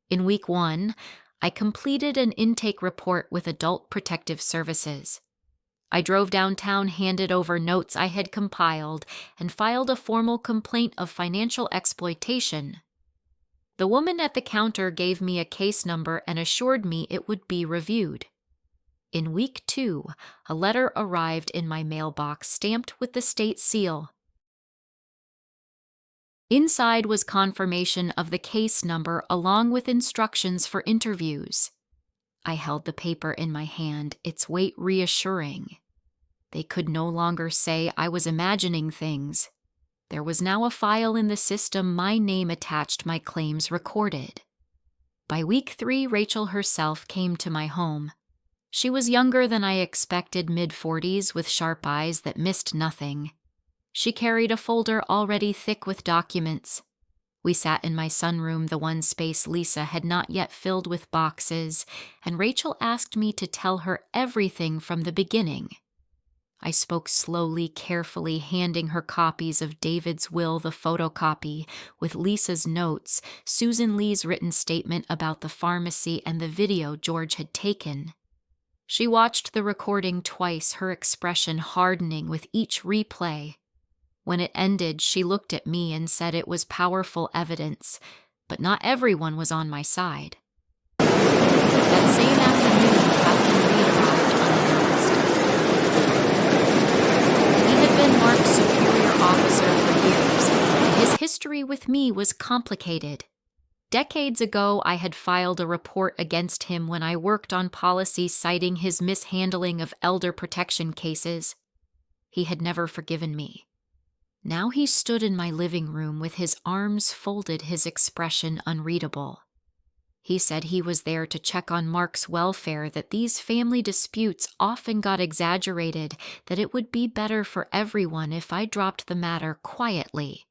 In week 1, I completed an intake report with Adult Protective Services. I drove downtown, handed over notes I had compiled, and filed a formal complaint of financial exploitation. The woman at the counter gave me a case number and assured me it would be reviewed. In week 2, a letter arrived in my mailbox stamped with the state seal. Inside was confirmation of the case number along with instructions for interviews. I held the paper in my hand, its weight reassuring. They could no longer say I was imagining things. There was now a file in the system, my name attached, my claims recorded. By week 3, Rachel herself came to my home. She was younger than I expected, mid-40s, with sharp eyes that missed nothing. She carried a folder already thick with documents. We sat in my sunroom, the one space Lisa had not yet filled with boxes, and Rachel asked me to tell her everything from the beginning. I spoke slowly, carefully, handing her copies of David's will, the photocopy, with Lisa's notes, Susan Lee's written statement about the pharmacy, and the video George had taken. She watched the recording twice, her expression hardening with each replay. When it ended, she looked at me and said it was powerful evidence, but not everyone was on my side. That same afternoon, Captain Reed arrived unannounced. He had been Mark's superior officer for years, and his history with me was complicated. Decades ago, I had filed a report against him when I worked on policy citing his mishandling of elder protection cases. He had never forgiven me. Now he stood in my living room with his arms folded, his expression unreadable. He said he was there to check on Mark's welfare, that these family disputes often got exaggerated, that it would be better for everyone if I dropped the matter quietly.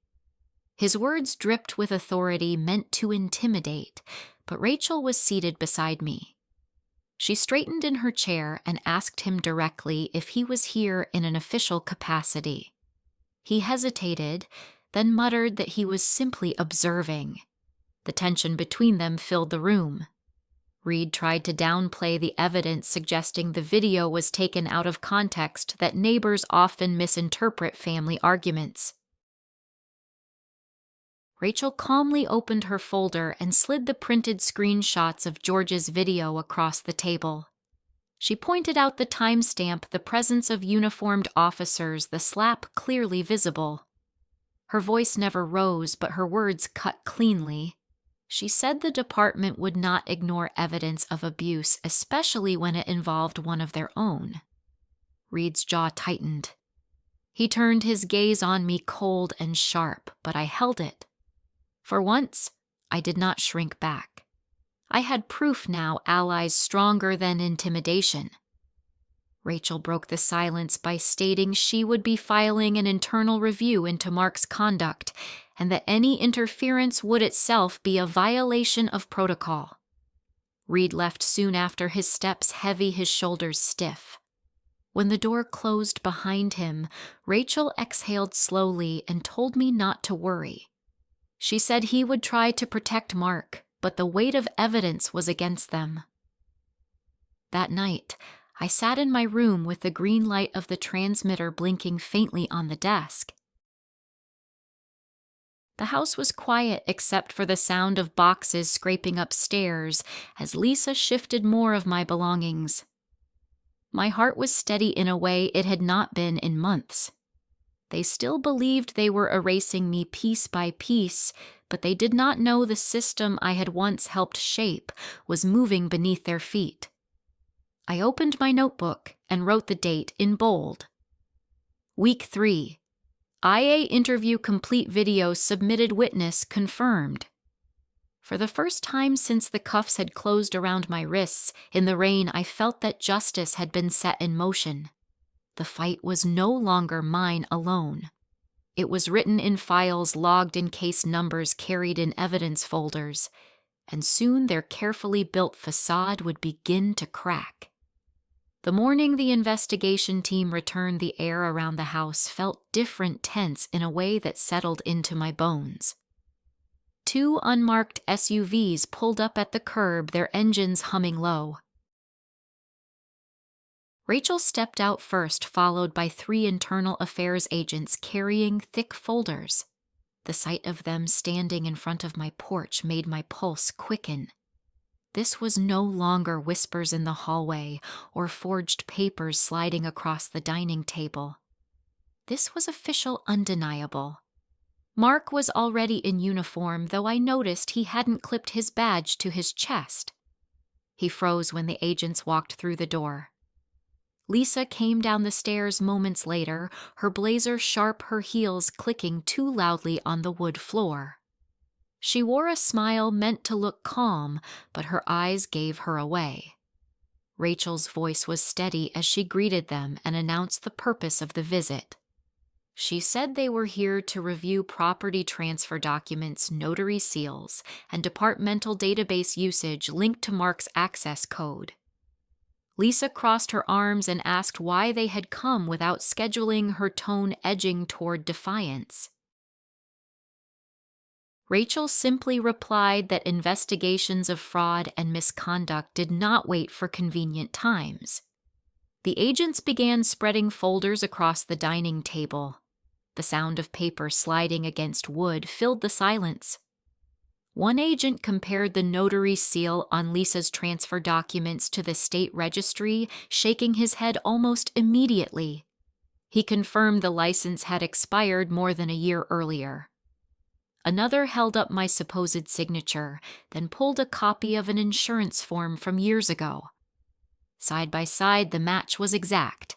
His words dripped with authority, meant to intimidate, but Rachel was seated beside me. She straightened in her chair and asked him directly if he was here in an official capacity. He hesitated, then muttered that he was simply observing. The tension between them filled the room. Reed tried to downplay the evidence, suggesting the video was taken out of context, that neighbors often misinterpret family arguments. Rachel calmly opened her folder and slid the printed screenshots of George's video across the table. She pointed out the timestamp, the presence of uniformed officers, the slap clearly visible. Her voice never rose, but her words cut cleanly. She said the department would not ignore evidence of abuse, especially when it involved one of their own. Reed's jaw tightened. He turned his gaze on me cold and sharp, but I held it. For once, I did not shrink back. I had proof now, allies stronger than intimidation. Rachel broke the silence by stating she would be filing an internal review into Mark's conduct, and that any interference would itself be a violation of protocol. Reed left soon after, his steps heavy, his shoulders stiff. When the door closed behind him, Rachel exhaled slowly and told me not to worry. She said he would try to protect Mark, but the weight of evidence was against them. That night, I sat in my room with the green light of the transmitter blinking faintly on the desk. The house was quiet except for the sound of boxes scraping upstairs as Lisa shifted more of my belongings. My heart was steady in a way it had not been in months. They still believed they were erasing me piece by piece, but they did not know the system I had once helped shape was moving beneath their feet. I opened my notebook and wrote the date in bold. Week 3. IA interview complete, video submitted, witness confirmed. For the first time since the cuffs had closed around my wrists, in the rain I felt that justice had been set in motion. The fight was no longer mine alone. It was written in files, logged in case numbers, carried in evidence folders, and soon their carefully built facade would begin to crack. The morning the investigation team returned, the air around the house felt different, tense in a way that settled into my bones. 2 unmarked SUVs pulled up at the curb, their engines humming low. Rachel stepped out first, followed by 3 internal affairs agents carrying thick folders. The sight of them standing in front of my porch made my pulse quicken. This was no longer whispers in the hallway or forged papers sliding across the dining table. This was official, undeniable. Mark was already in uniform, though I noticed he hadn't clipped his badge to his chest. He froze when the agents walked through the door. Lisa came down the stairs moments later, her blazer sharp, her heels clicking too loudly on the wood floor. She wore a smile meant to look calm, but her eyes gave her away. Rachel's voice was steady as she greeted them and announced the purpose of the visit. She said they were here to review property transfer documents, notary seals, and departmental database usage linked to Mark's access code. Lisa crossed her arms and asked why they had come without scheduling, her tone edging toward defiance. Rachel simply replied that investigations of fraud and misconduct did not wait for convenient times. The agents began spreading folders across the dining table. The sound of paper sliding against wood filled the silence. One agent compared the notary seal on Lisa's transfer documents to the state registry, shaking his head almost immediately. He confirmed the license had expired more than a year earlier. Another held up my supposed signature, then pulled a copy of an insurance form from years ago. Side by side, the match was exact.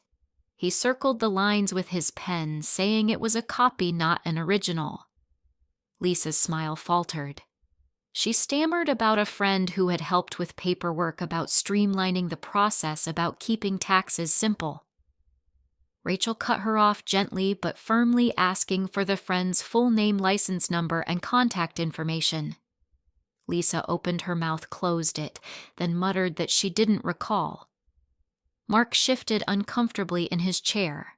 He circled the lines with his pen, saying it was a copy, not an original. Lisa's smile faltered. She stammered about a friend who had helped with paperwork, about streamlining the process, about keeping taxes simple. Rachel cut her off gently but firmly, asking for the friend's full name, license number, and contact information. Lisa opened her mouth, closed it, then muttered that she didn't recall. Mark shifted uncomfortably in his chair.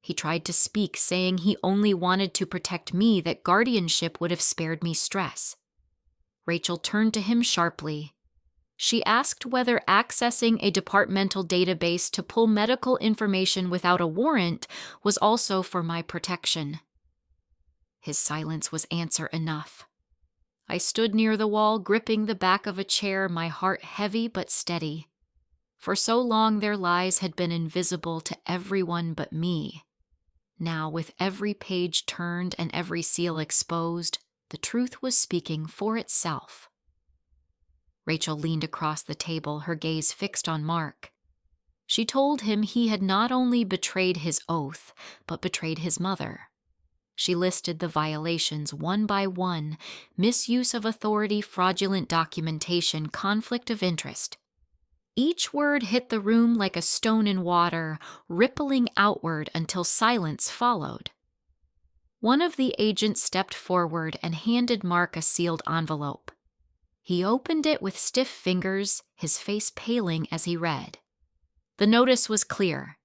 He tried to speak, saying he only wanted to protect me, that guardianship would have spared me stress. Rachel turned to him sharply. She asked whether accessing a departmental database to pull medical information without a warrant was also for my protection. His silence was answer enough. I stood near the wall, gripping the back of a chair, my heart heavy but steady. For so long their lies had been invisible to everyone but me. Now, with every page turned and every seal exposed, the truth was speaking for itself. Rachel leaned across the table, her gaze fixed on Mark. She told him he had not only betrayed his oath, but betrayed his mother. She listed the violations one by one: misuse of authority, fraudulent documentation, conflict of interest. Each word hit the room like a stone in water, rippling outward until silence followed. One of the agents stepped forward and handed Mark a sealed envelope. He opened it with stiff fingers, his face paling as he read. The notice was clear.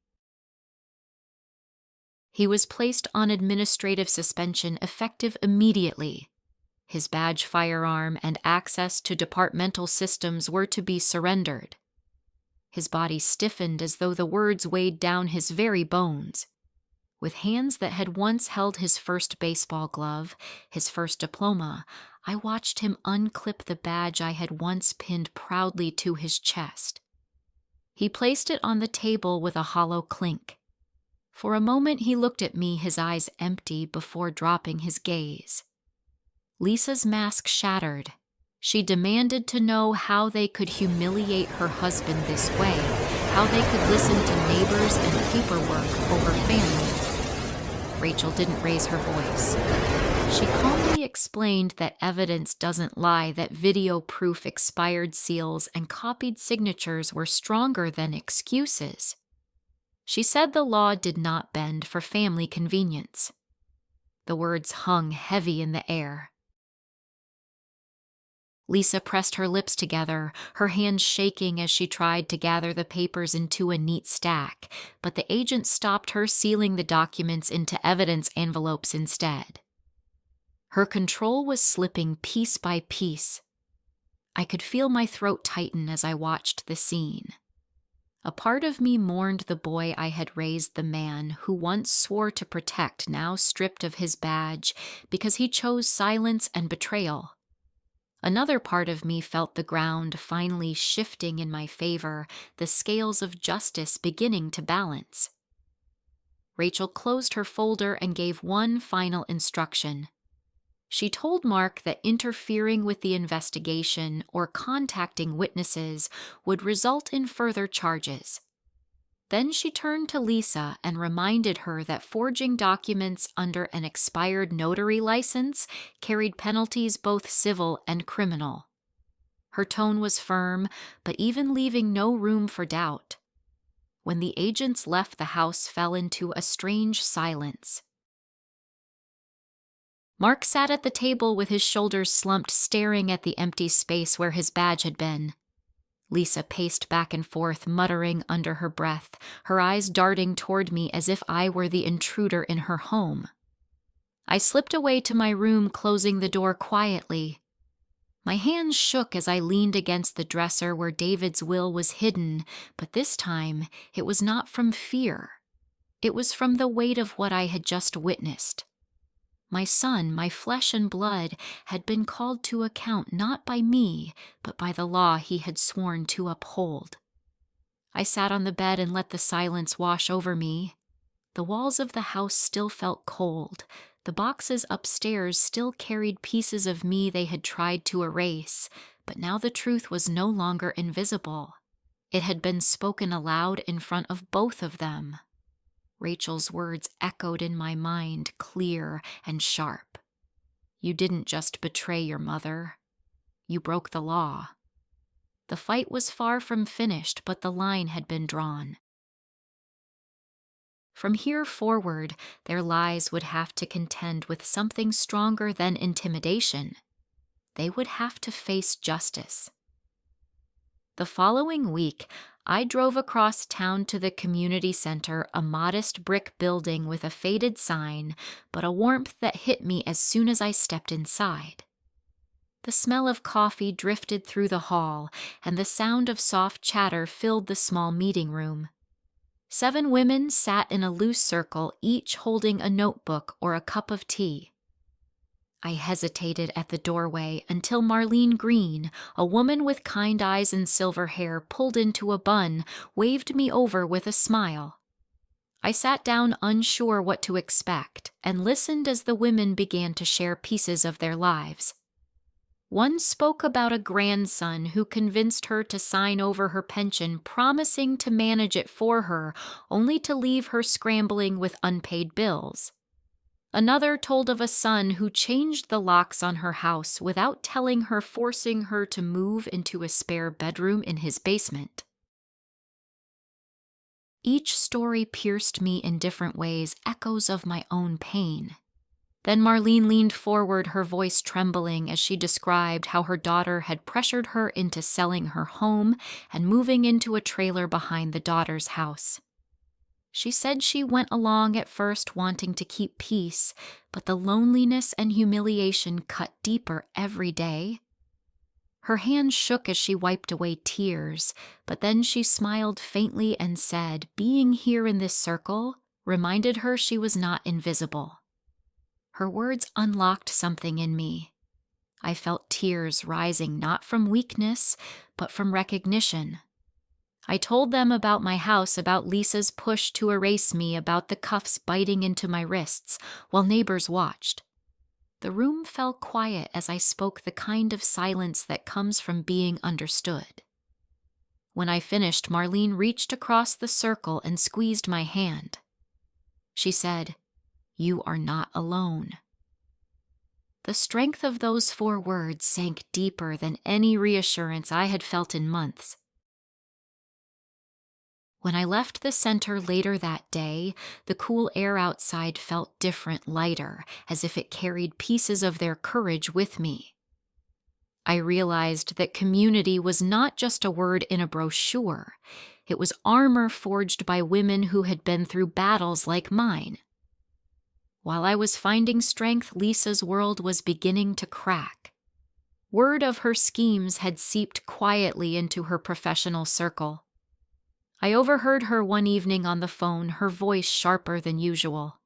He was placed on administrative suspension effective immediately. His badge, firearm, and access to departmental systems were to be surrendered. His body stiffened as though the words weighed down his very bones. With hands that had once held his first baseball glove, his first diploma, I watched him unclip the badge I had once pinned proudly to his chest. He placed it on the table with a hollow clink. For a moment he looked at me, his eyes empty, before dropping his gaze. Lisa's mask shattered. She demanded to know how they could humiliate her husband this way, how they could listen to neighbors and paperwork over family. Rachel didn't raise her voice. She calmly explained that evidence doesn't lie, that video proof, expired seals, and copied signatures were stronger than excuses. She said the law did not bend for family convenience. The words hung heavy in the air. Lisa pressed her lips together, her hands shaking as she tried to gather the papers into a neat stack, but the agent stopped her, sealing the documents into evidence envelopes instead. Her control was slipping piece by piece. I could feel my throat tighten as I watched the scene. A part of me mourned the boy I had raised, the man who once swore to protect, now stripped of his badge because he chose silence and betrayal. Another part of me felt the ground finally shifting in my favor, the scales of justice beginning to balance. Rachel closed her folder and gave one final instruction. She told Mark that interfering with the investigation or contacting witnesses would result in further charges. Then she turned to Lisa and reminded her that forging documents under an expired notary license carried penalties both civil and criminal. Her tone was firm, but even leaving no room for doubt. When the agents left, the house fell into a strange silence. Mark sat at the table with his shoulders slumped, staring at the empty space where his badge had been. Lisa paced back and forth, muttering under her breath, her eyes darting toward me as if I were the intruder in her home. I slipped away to my room, closing the door quietly. My hands shook as I leaned against the dresser where David's will was hidden, but this time it was not from fear. It was from the weight of what I had just witnessed. My son, my flesh and blood, had been called to account not by me, but by the law he had sworn to uphold. I sat on the bed and let the silence wash over me. The walls of the house still felt cold. The boxes upstairs still carried pieces of me they had tried to erase, but now the truth was no longer invisible. It had been spoken aloud in front of both of them. Rachel's words echoed in my mind, clear and sharp. You didn't just betray your mother. You broke the law. The fight was far from finished, but the line had been drawn. From here forward, their lies would have to contend with something stronger than intimidation. They would have to face justice. The following week, I drove across town to the community center, a modest brick building with a faded sign, but a warmth that hit me as soon as I stepped inside. The smell of coffee drifted through the hall, and the sound of soft chatter filled the small meeting room. 7 women sat in a loose circle, each holding a notebook or a cup of tea. I hesitated at the doorway until Marlene Green, a woman with kind eyes and silver hair pulled into a bun, waved me over with a smile. I sat down, unsure what to expect, and listened as the women began to share pieces of their lives. One spoke about a grandson who convinced her to sign over her pension, promising to manage it for her, only to leave her scrambling with unpaid bills. Another told of a son who changed the locks on her house without telling her, forcing her to move into a spare bedroom in his basement. Each story pierced me in different ways, echoes of my own pain. Then Marlene leaned forward, her voice trembling, as she described how her daughter had pressured her into selling her home and moving into a trailer behind the daughter's house. She said she went along at first wanting to keep peace, but the loneliness and humiliation cut deeper every day. Her hand shook as she wiped away tears, but then she smiled faintly and said, being here in this circle reminded her she was not invisible. Her words unlocked something in me. I felt tears rising not from weakness, but from recognition. I told them about my house, about Lisa's push to erase me, about the cuffs biting into my wrists, while neighbors watched. The room fell quiet as I spoke, the kind of silence that comes from being understood. When I finished, Marlene reached across the circle and squeezed my hand. She said, "You are not alone." The strength of those 4 words sank deeper than any reassurance I had felt in months. When I left the center later that day, the cool air outside felt different, lighter, as if it carried pieces of their courage with me. I realized that community was not just a word in a brochure. It was armor forged by women who had been through battles like mine. While I was finding strength, Lisa's world was beginning to crack. Word of her schemes had seeped quietly into her professional circle. I overheard her one evening on the phone, her voice sharper than usual.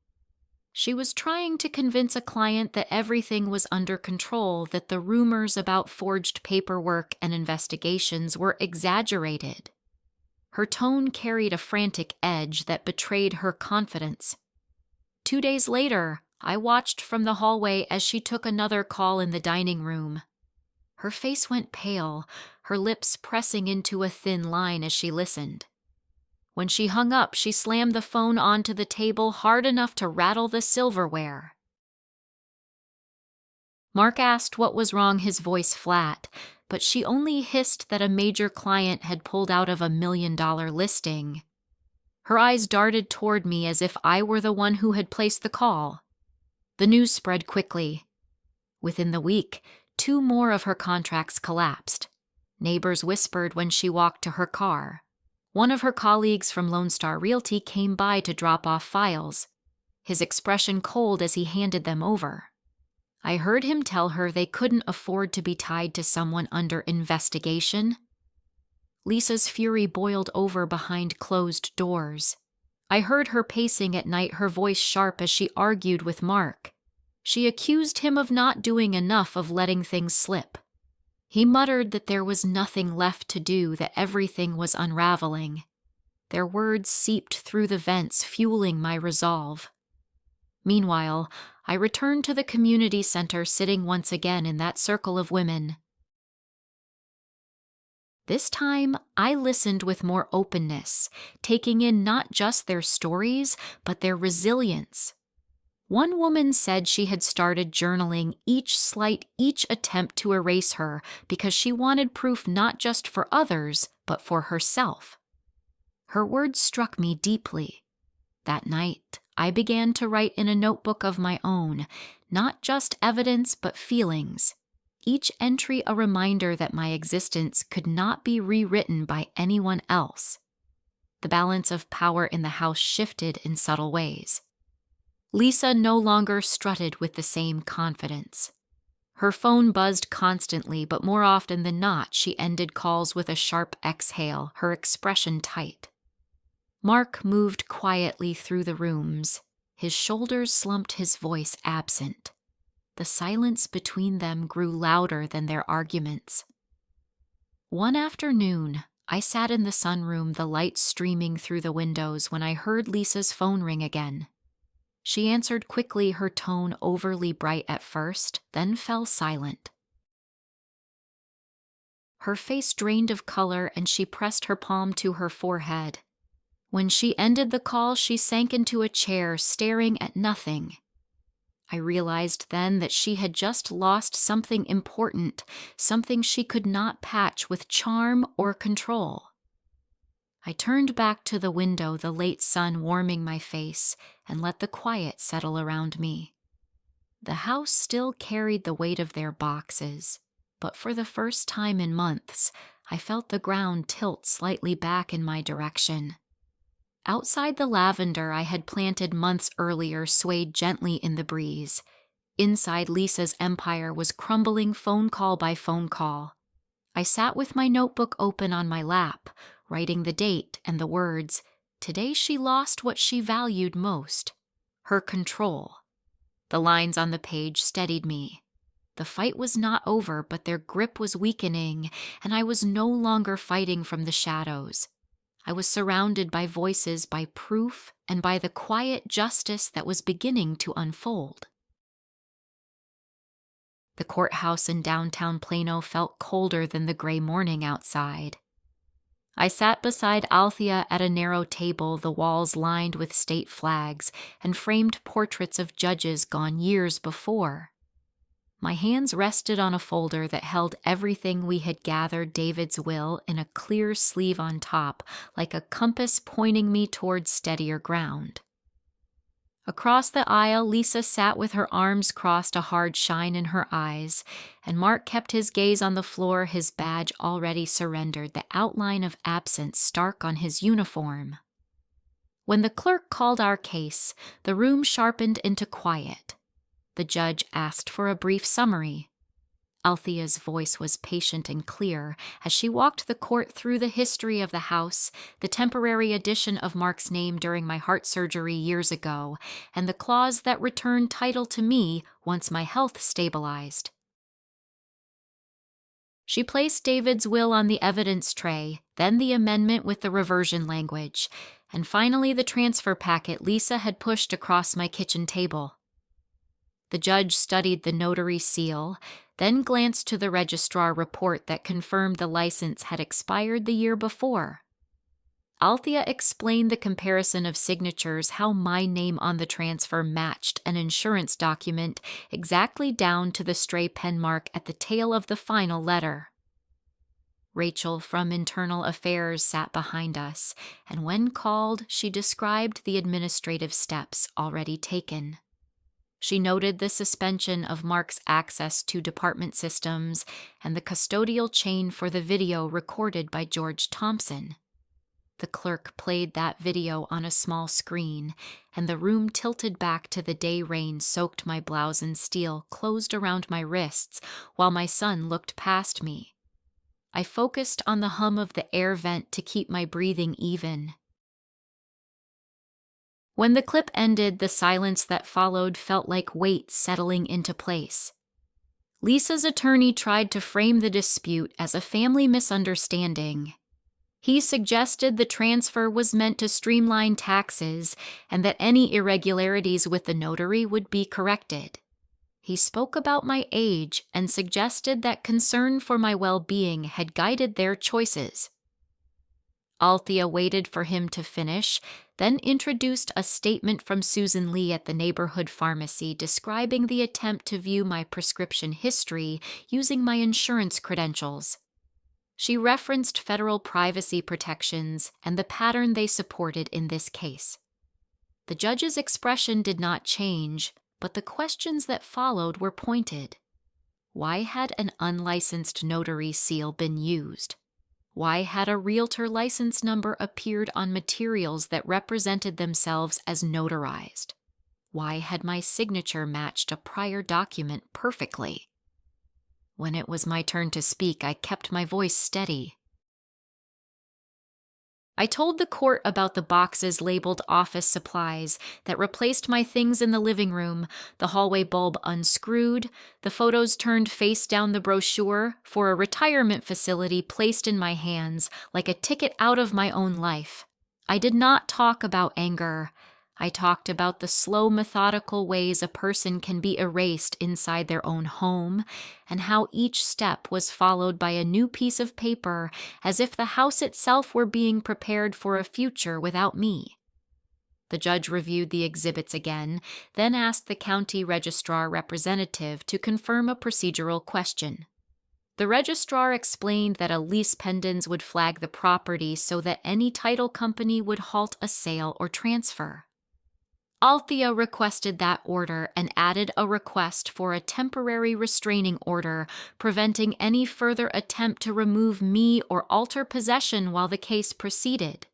She was trying to convince a client that everything was under control, that the rumors about forged paperwork and investigations were exaggerated. Her tone carried a frantic edge that betrayed her confidence. 2 days later, I watched from the hallway as she took another call in the dining room. Her face went pale, her lips pressing into a thin line as she listened. When she hung up, she slammed the phone onto the table hard enough to rattle the silverware. Mark asked what was wrong, his voice flat, but she only hissed that a major client had pulled out of a $1 million listing. Her eyes darted toward me as if I were the one who had placed the call. The news spread quickly. Within the week, 2 more of her contracts collapsed. Neighbors whispered when she walked to her car. One of her colleagues from Lone Star Realty came by to drop off files, his expression cold as he handed them over. I heard him tell her they couldn't afford to be tied to someone under investigation. Lisa's fury boiled over behind closed doors. I heard her pacing at night, her voice sharp as she argued with Mark. She accused him of not doing enough, of letting things slip. He muttered that there was nothing left to do, that everything was unraveling. Their words seeped through the vents, fueling my resolve. Meanwhile, I returned to the community center, sitting once again in that circle of women. This time, I listened with more openness, taking in not just their stories, but their resilience. One woman said she had started journaling each attempt to erase her because she wanted proof not just for others, but for herself. Her words struck me deeply. That night, I began to write in a notebook of my own, not just evidence, but feelings. Each entry a reminder that my existence could not be rewritten by anyone else. The balance of power in the house shifted in subtle ways. Lisa no longer strutted with the same confidence. Her phone buzzed constantly, but more often than not, she ended calls with a sharp exhale, her expression tight. Mark moved quietly through the rooms. His shoulders slumped, his voice absent. The silence between them grew louder than their arguments. One afternoon, I sat in the sunroom, the light streaming through the windows, when I heard Lisa's phone ring again. She answered quickly, her tone overly bright at first, then fell silent. Her face drained of color and she pressed her palm to her forehead. When she ended the call, she sank into a chair, staring at nothing. I realized then that she had just lost something important, something she could not patch with charm or control. I turned back to the window, the late sun warming my face, and let the quiet settle around me. The house still carried the weight of their boxes, but for the first time in months, I felt the ground tilt slightly back in my direction. Outside, the lavender I had planted months earlier swayed gently in the breeze. Inside, Lisa's empire was crumbling phone call by phone call. I sat with my notebook open on my lap, writing the date and the words. Today she lost what she valued most, her control. The lines on the page steadied me. The fight was not over, but their grip was weakening, and I was no longer fighting from the shadows. I was surrounded by voices, by proof, and by the quiet justice that was beginning to unfold. The courthouse in downtown Plano felt colder than the gray morning outside. I sat beside Althea at a narrow table, the walls lined with state flags and framed portraits of judges gone years before. My hands rested on a folder that held everything we had gathered, David's will, in a clear sleeve on top, like a compass pointing me towards steadier ground. Across the aisle, Lisa sat with her arms crossed, a hard shine in her eyes, and Mark kept his gaze on the floor, his badge already surrendered, the outline of absence stark on his uniform. When the clerk called our case, the room sharpened into quiet. The judge asked for a brief summary. Althea's voice was patient and clear as she walked the court through the history of the house, the temporary addition of Mark's name during my heart surgery years ago, and the clause that returned title to me once my health stabilized. She placed David's will on the evidence tray, then the amendment with the reversion language, and finally the transfer packet Lisa had pushed across my kitchen table. The judge studied the notary seal, then glanced to the registrar report that confirmed the license had expired the year before. Althea explained the comparison of signatures, how my name on the transfer matched an insurance document exactly down to the stray pen mark at the tail of the final letter. Rachel from Internal Affairs sat behind us, and when called, she described the administrative steps already taken. She noted the suspension of Mark's access to department systems and the custodial chain for the video recorded by George Thompson. The clerk played that video on a small screen, and the room tilted back to the day rain soaked my blouse and steel closed around my wrists while my son looked past me. I focused on the hum of the air vent to keep my breathing even. When the clip ended, the silence that followed felt like weight settling into place. Lisa's attorney tried to frame the dispute as a family misunderstanding. He suggested the transfer was meant to streamline taxes and that any irregularities with the notary would be corrected. He spoke about my age and suggested that concern for my well-being had guided their choices. Althea waited for him to finish, then introduced a statement from Susan Lee at the neighborhood pharmacy describing the attempt to view my prescription history using my insurance credentials. She referenced federal privacy protections and the pattern they supported in this case. The judge's expression did not change, but the questions that followed were pointed. Why had an unlicensed notary seal been used? Why had a realtor license number appeared on materials that represented themselves as notarized? Why had my signature matched a prior document perfectly? When it was my turn to speak, I kept my voice steady. I told the court about the boxes labeled office supplies that replaced my things in the living room, the hallway bulb unscrewed, the photos turned face down, the brochure for a retirement facility placed in my hands like a ticket out of my own life. I did not talk about anger. I talked about the slow, methodical ways a person can be erased inside their own home, and how each step was followed by a new piece of paper, as if the house itself were being prepared for a future without me. The judge reviewed the exhibits again, then asked the county registrar representative to confirm a procedural question. The registrar explained that a lease pendens would flag the property so that any title company would halt a sale or transfer. Althea requested that order and added a request for a temporary restraining order preventing any further attempt to remove me or alter possession while the case proceeded.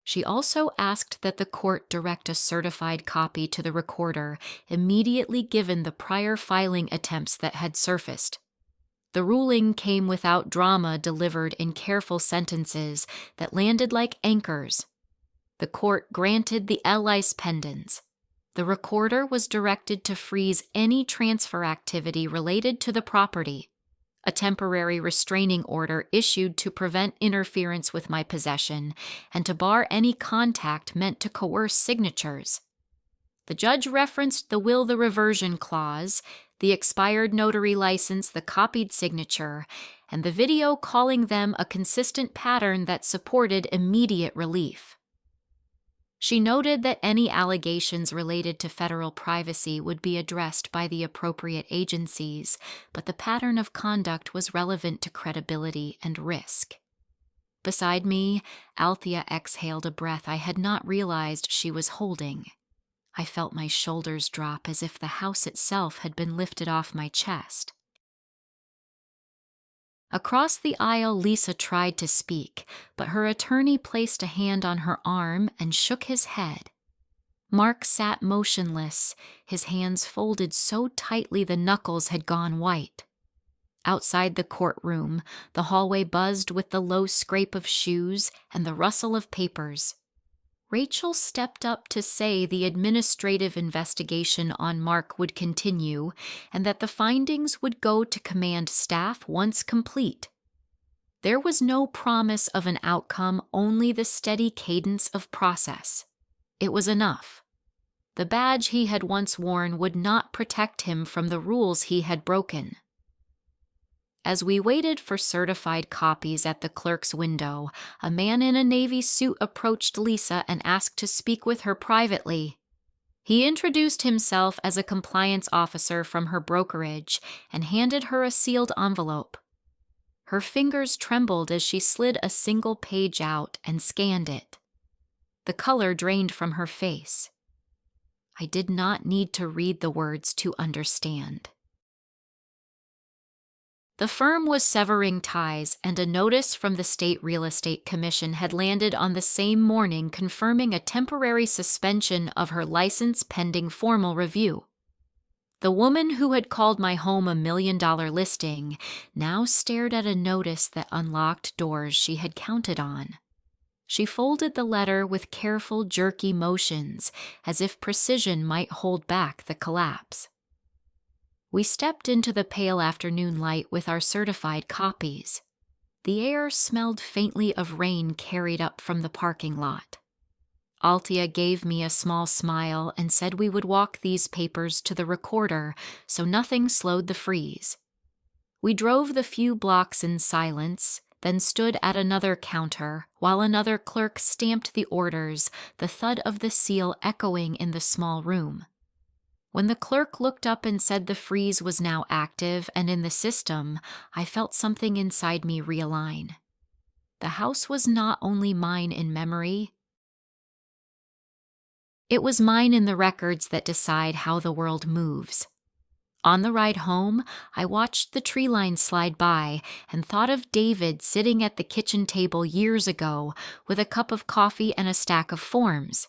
She also asked that the court direct a certified copy to the recorder immediately given the prior filing attempts that had surfaced. The ruling came without drama, delivered in careful sentences that landed like anchors. The court granted the lease pendens. The recorder was directed to freeze any transfer activity related to the property. A temporary restraining order issued to prevent interference with my possession and to bar any contact meant to coerce signatures. The judge referenced the will the reversion clause, the expired notary license, the copied signature, and the video calling them a consistent pattern that supported immediate relief. She noted that any allegations related to federal privacy would be addressed by the appropriate agencies, but the pattern of conduct was relevant to credibility and risk. Beside me, Althea exhaled a breath I had not realized she was holding. I felt my shoulders drop as if the house itself had been lifted off my chest. Across the aisle, Lisa tried to speak, but her attorney placed a hand on her arm and shook his head. Mark sat motionless, his hands folded so tightly the knuckles had gone white. Outside the courtroom, the hallway buzzed with the low scrape of shoes and the rustle of papers. Rachel stepped up to say the administrative investigation on Mark would continue and that the findings would go to command staff once complete. There was no promise of an outcome, only the steady cadence of process. It was enough. The badge he had once worn would not protect him from the rules he had broken. As we waited for certified copies at the clerk's window, a man in a navy suit approached Lisa and asked to speak with her privately. He introduced himself as a compliance officer from her brokerage and handed her a sealed envelope. Her fingers trembled as she slid a single page out and scanned it. The color drained from her face. I did not need to read the words to understand. The firm was severing ties, and a notice from the State Real Estate Commission had landed on the same morning confirming a temporary suspension of her license pending formal review. The woman who had called my home $1 million listing now stared at a notice that unlocked doors she had counted on. She folded the letter with careful, jerky motions, as if precision might hold back the collapse. We stepped into the pale afternoon light with our certified copies. The air smelled faintly of rain carried up from the parking lot. Althea gave me a small smile and said we would walk these papers to the recorder so nothing slowed the freeze. We drove the few blocks in silence, then stood at another counter while another clerk stamped the orders, the thud of the seal echoing in the small room. When the clerk looked up and said the freeze was now active and in the system, I felt something inside me realign. The house was not only mine in memory, it was mine in the records that decide how the world moves. On the ride home, I watched the tree line slide by and thought of David sitting at the kitchen table years ago with a cup of coffee and a stack of forms.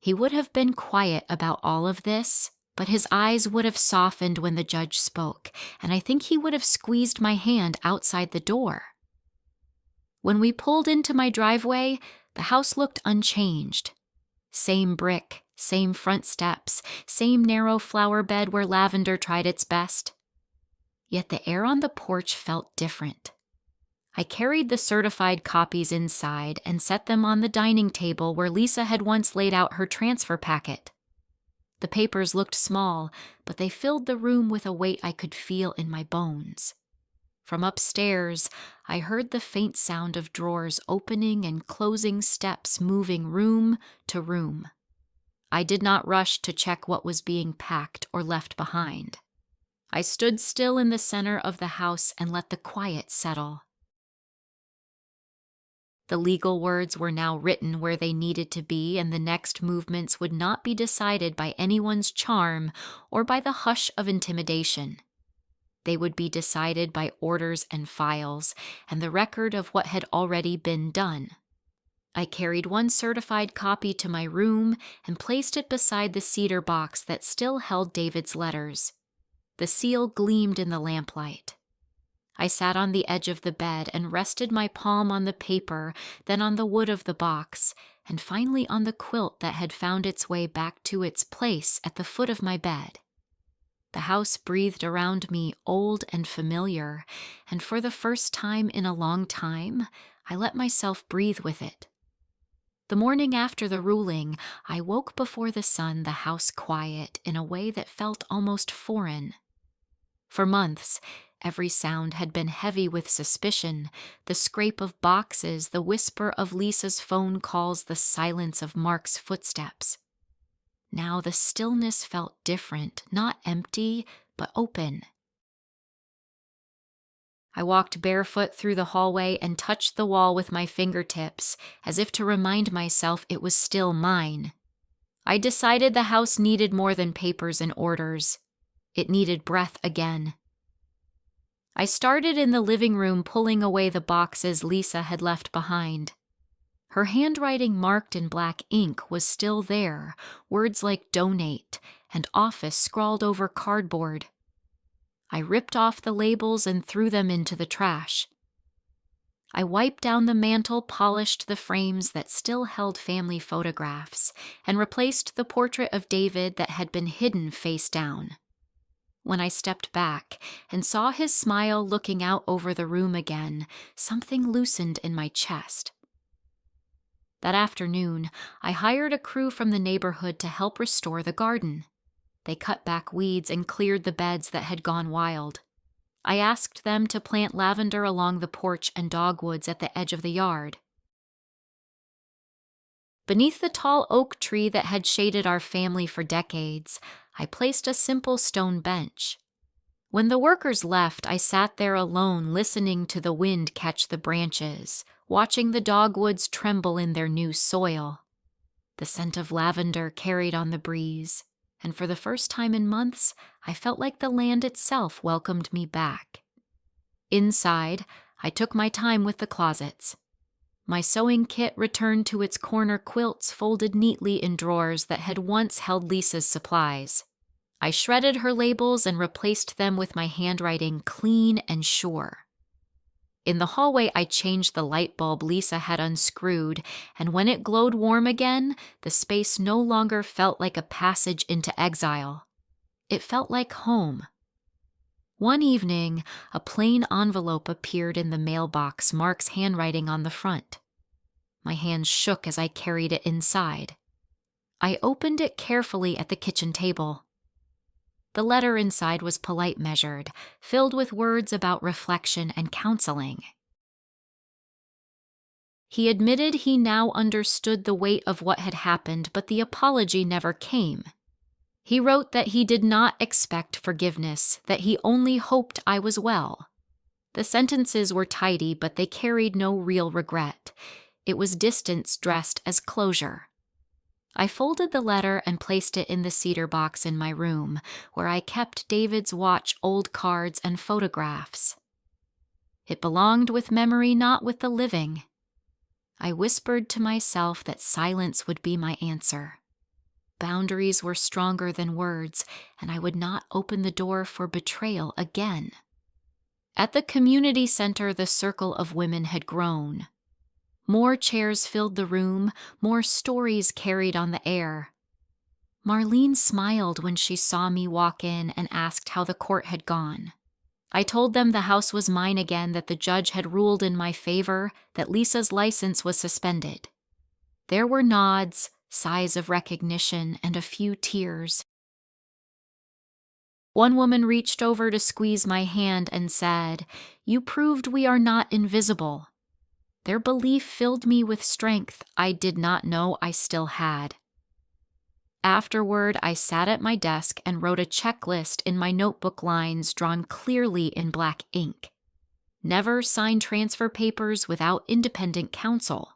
He would have been quiet about all of this, but his eyes would have softened when the judge spoke, and I think he would have squeezed my hand outside the door. When we pulled into my driveway, the house looked unchanged. Same brick, same front steps, same narrow flower bed where lavender tried its best. Yet the air on the porch felt different. I carried the certified copies inside and set them on the dining table where Lisa had once laid out her transfer packet. The papers looked small, but they filled the room with a weight I could feel in my bones. From upstairs, I heard the faint sound of drawers opening and closing, steps moving room to room. I did not rush to check what was being packed or left behind. I stood still in the center of the house and let the quiet settle. The legal words were now written where they needed to be, and the next movements would not be decided by anyone's charm or by the hush of intimidation. They would be decided by orders and files, and the record of what had already been done. I carried one certified copy to my room and placed it beside the cedar box that still held David's letters. The seal gleamed in the lamplight. I sat on the edge of the bed and rested my palm on the paper, then on the wood of the box, and finally on the quilt that had found its way back to its place at the foot of my bed. The house breathed around me, old and familiar, and for the first time in a long time, I let myself breathe with it. The morning after the ruling, I woke before the sun, the house quiet in a way that felt almost foreign. For months, every sound had been heavy with suspicion, the scrape of boxes, the whisper of Lisa's phone calls, the silence of Mark's footsteps. Now the stillness felt different, not empty, but open. I walked barefoot through the hallway and touched the wall with my fingertips, as if to remind myself it was still mine. I decided the house needed more than papers and orders. It needed breath again. I started in the living room, pulling away the boxes Lisa had left behind. Her handwriting marked in black ink was still there, words like donate and office scrawled over cardboard. I ripped off the labels and threw them into the trash. I wiped down the mantel, polished the frames that still held family photographs, and replaced the portrait of David that had been hidden face down. When I stepped back and saw his smile looking out over the room again, something loosened in my chest. That afternoon, I hired a crew from the neighborhood to help restore the garden. They cut back weeds and cleared the beds that had gone wild. I asked them to plant lavender along the porch and dogwoods at the edge of the yard. Beneath the tall oak tree that had shaded our family for decades, I placed a simple stone bench. When the workers left, I sat there alone, listening to the wind catch the branches, watching the dogwoods tremble in their new soil. The scent of lavender carried on the breeze, and for the first time in months, I felt like the land itself welcomed me back. Inside, I took my time with the closets. My sewing kit returned to its corner quilts folded neatly in drawers that had once held Lisa's supplies. I shredded her labels and replaced them with my handwriting clean and sure. In the hallway, I changed the light bulb Lisa had unscrewed, and when it glowed warm again, the space no longer felt like a passage into exile. It felt like home. One evening, a plain envelope appeared in the mailbox, Mark's handwriting on the front. My hands shook as I carried it inside. I opened it carefully at the kitchen table. The letter inside was polite measured, filled with words about reflection and counseling. He admitted he now understood the weight of what had happened, but the apology never came. He wrote that he did not expect forgiveness, that he only hoped I was well. The sentences were tidy, but they carried no real regret. It was distance dressed as closure. I folded the letter and placed it in the cedar box in my room, where I kept David's watch, old cards, and photographs. It belonged with memory, not with the living. I whispered to myself that silence would be my answer. Boundaries were stronger than words, and I would not open the door for betrayal again. At the community center, the circle of women had grown. More chairs filled the room, more stories carried on the air. Marlene smiled when she saw me walk in and asked how the court had gone. I told them the house was mine again, that the judge had ruled in my favor, that Lisa's license was suspended. There were nods, sighs of recognition, and a few tears. One woman reached over to squeeze my hand and said, "You proved we are not invisible." Their belief filled me with strength I did not know I still had. Afterward, I sat at my desk and wrote a checklist in my notebook lines drawn clearly in black ink. Never sign transfer papers without independent counsel.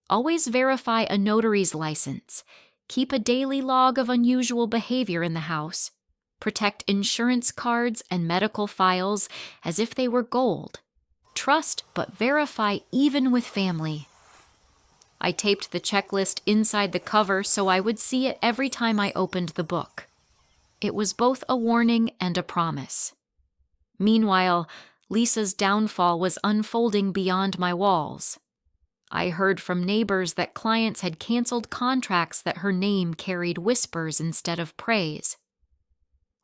Always verify a notary's license. Keep a daily log of unusual behavior in the house. Protect insurance cards and medical files as if they were gold. Trust but verify even with family. I taped the checklist inside the cover so I would see it every time I opened the book. It was both a warning and a promise. Meanwhile, Lisa's downfall was unfolding beyond my walls. I heard from neighbors that clients had canceled contracts that her name carried whispers instead of praise.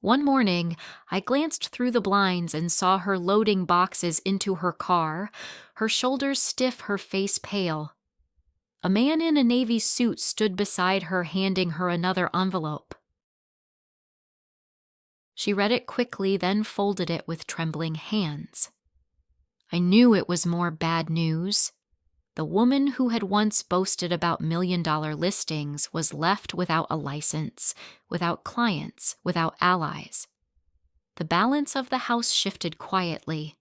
One morning, I glanced through the blinds and saw her loading boxes into her car, her shoulders stiff, her face pale. A man in a navy suit stood beside her, handing her another envelope. She read it quickly, then folded it with trembling hands. I knew it was more bad news. The woman who had once boasted about million-dollar listings was left without a license, without clients, without allies. The balance of the house shifted quietly.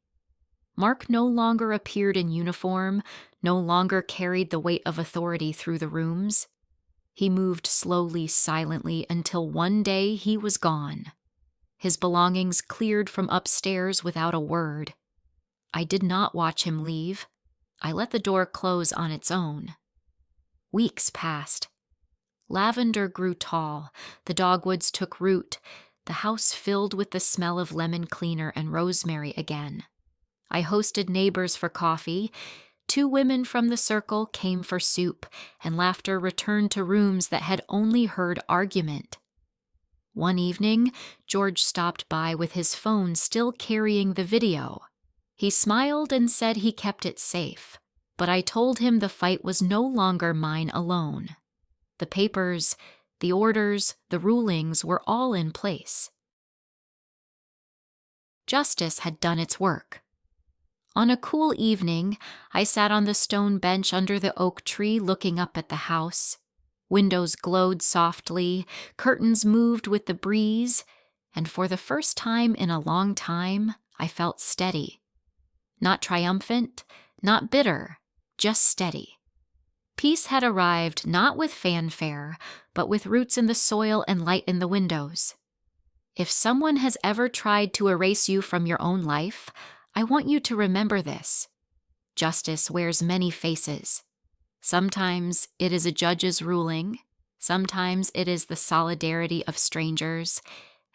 Mark no longer appeared in uniform, no longer carried the weight of authority through the rooms. He moved slowly, silently, until one day he was gone. His belongings cleared from upstairs without a word. I did not watch him leave. I let the door close on its own. Weeks passed. Lavender grew tall, the dogwoods took root, the house filled with the smell of lemon cleaner and rosemary again. I hosted neighbors for coffee. 2 women from the circle came for soup, and laughter returned to rooms that had only heard argument. One evening, George stopped by with his phone still carrying the video. He smiled and said he kept it safe, but I told him the fight was no longer mine alone. The papers, the orders, the rulings were all in place. Justice had done its work. On a cool evening, I sat on the stone bench under the oak tree looking up at the house. Windows glowed softly, curtains moved with the breeze, and for the first time in a long time, I felt steady. Not triumphant, not bitter, just steady. Peace had arrived not with fanfare, but with roots in the soil and light in the windows. If someone has ever tried to erase you from your own life, I want you to remember this. Justice wears many faces. Sometimes it is a judge's ruling, sometimes it is the solidarity of strangers,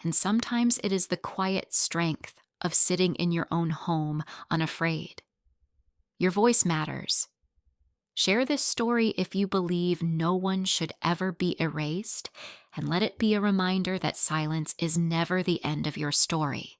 and sometimes it is the quiet strength of sitting in your own home unafraid. Your voice matters. Share this story if you believe no one should ever be erased, and let it be a reminder that silence is never the end of your story.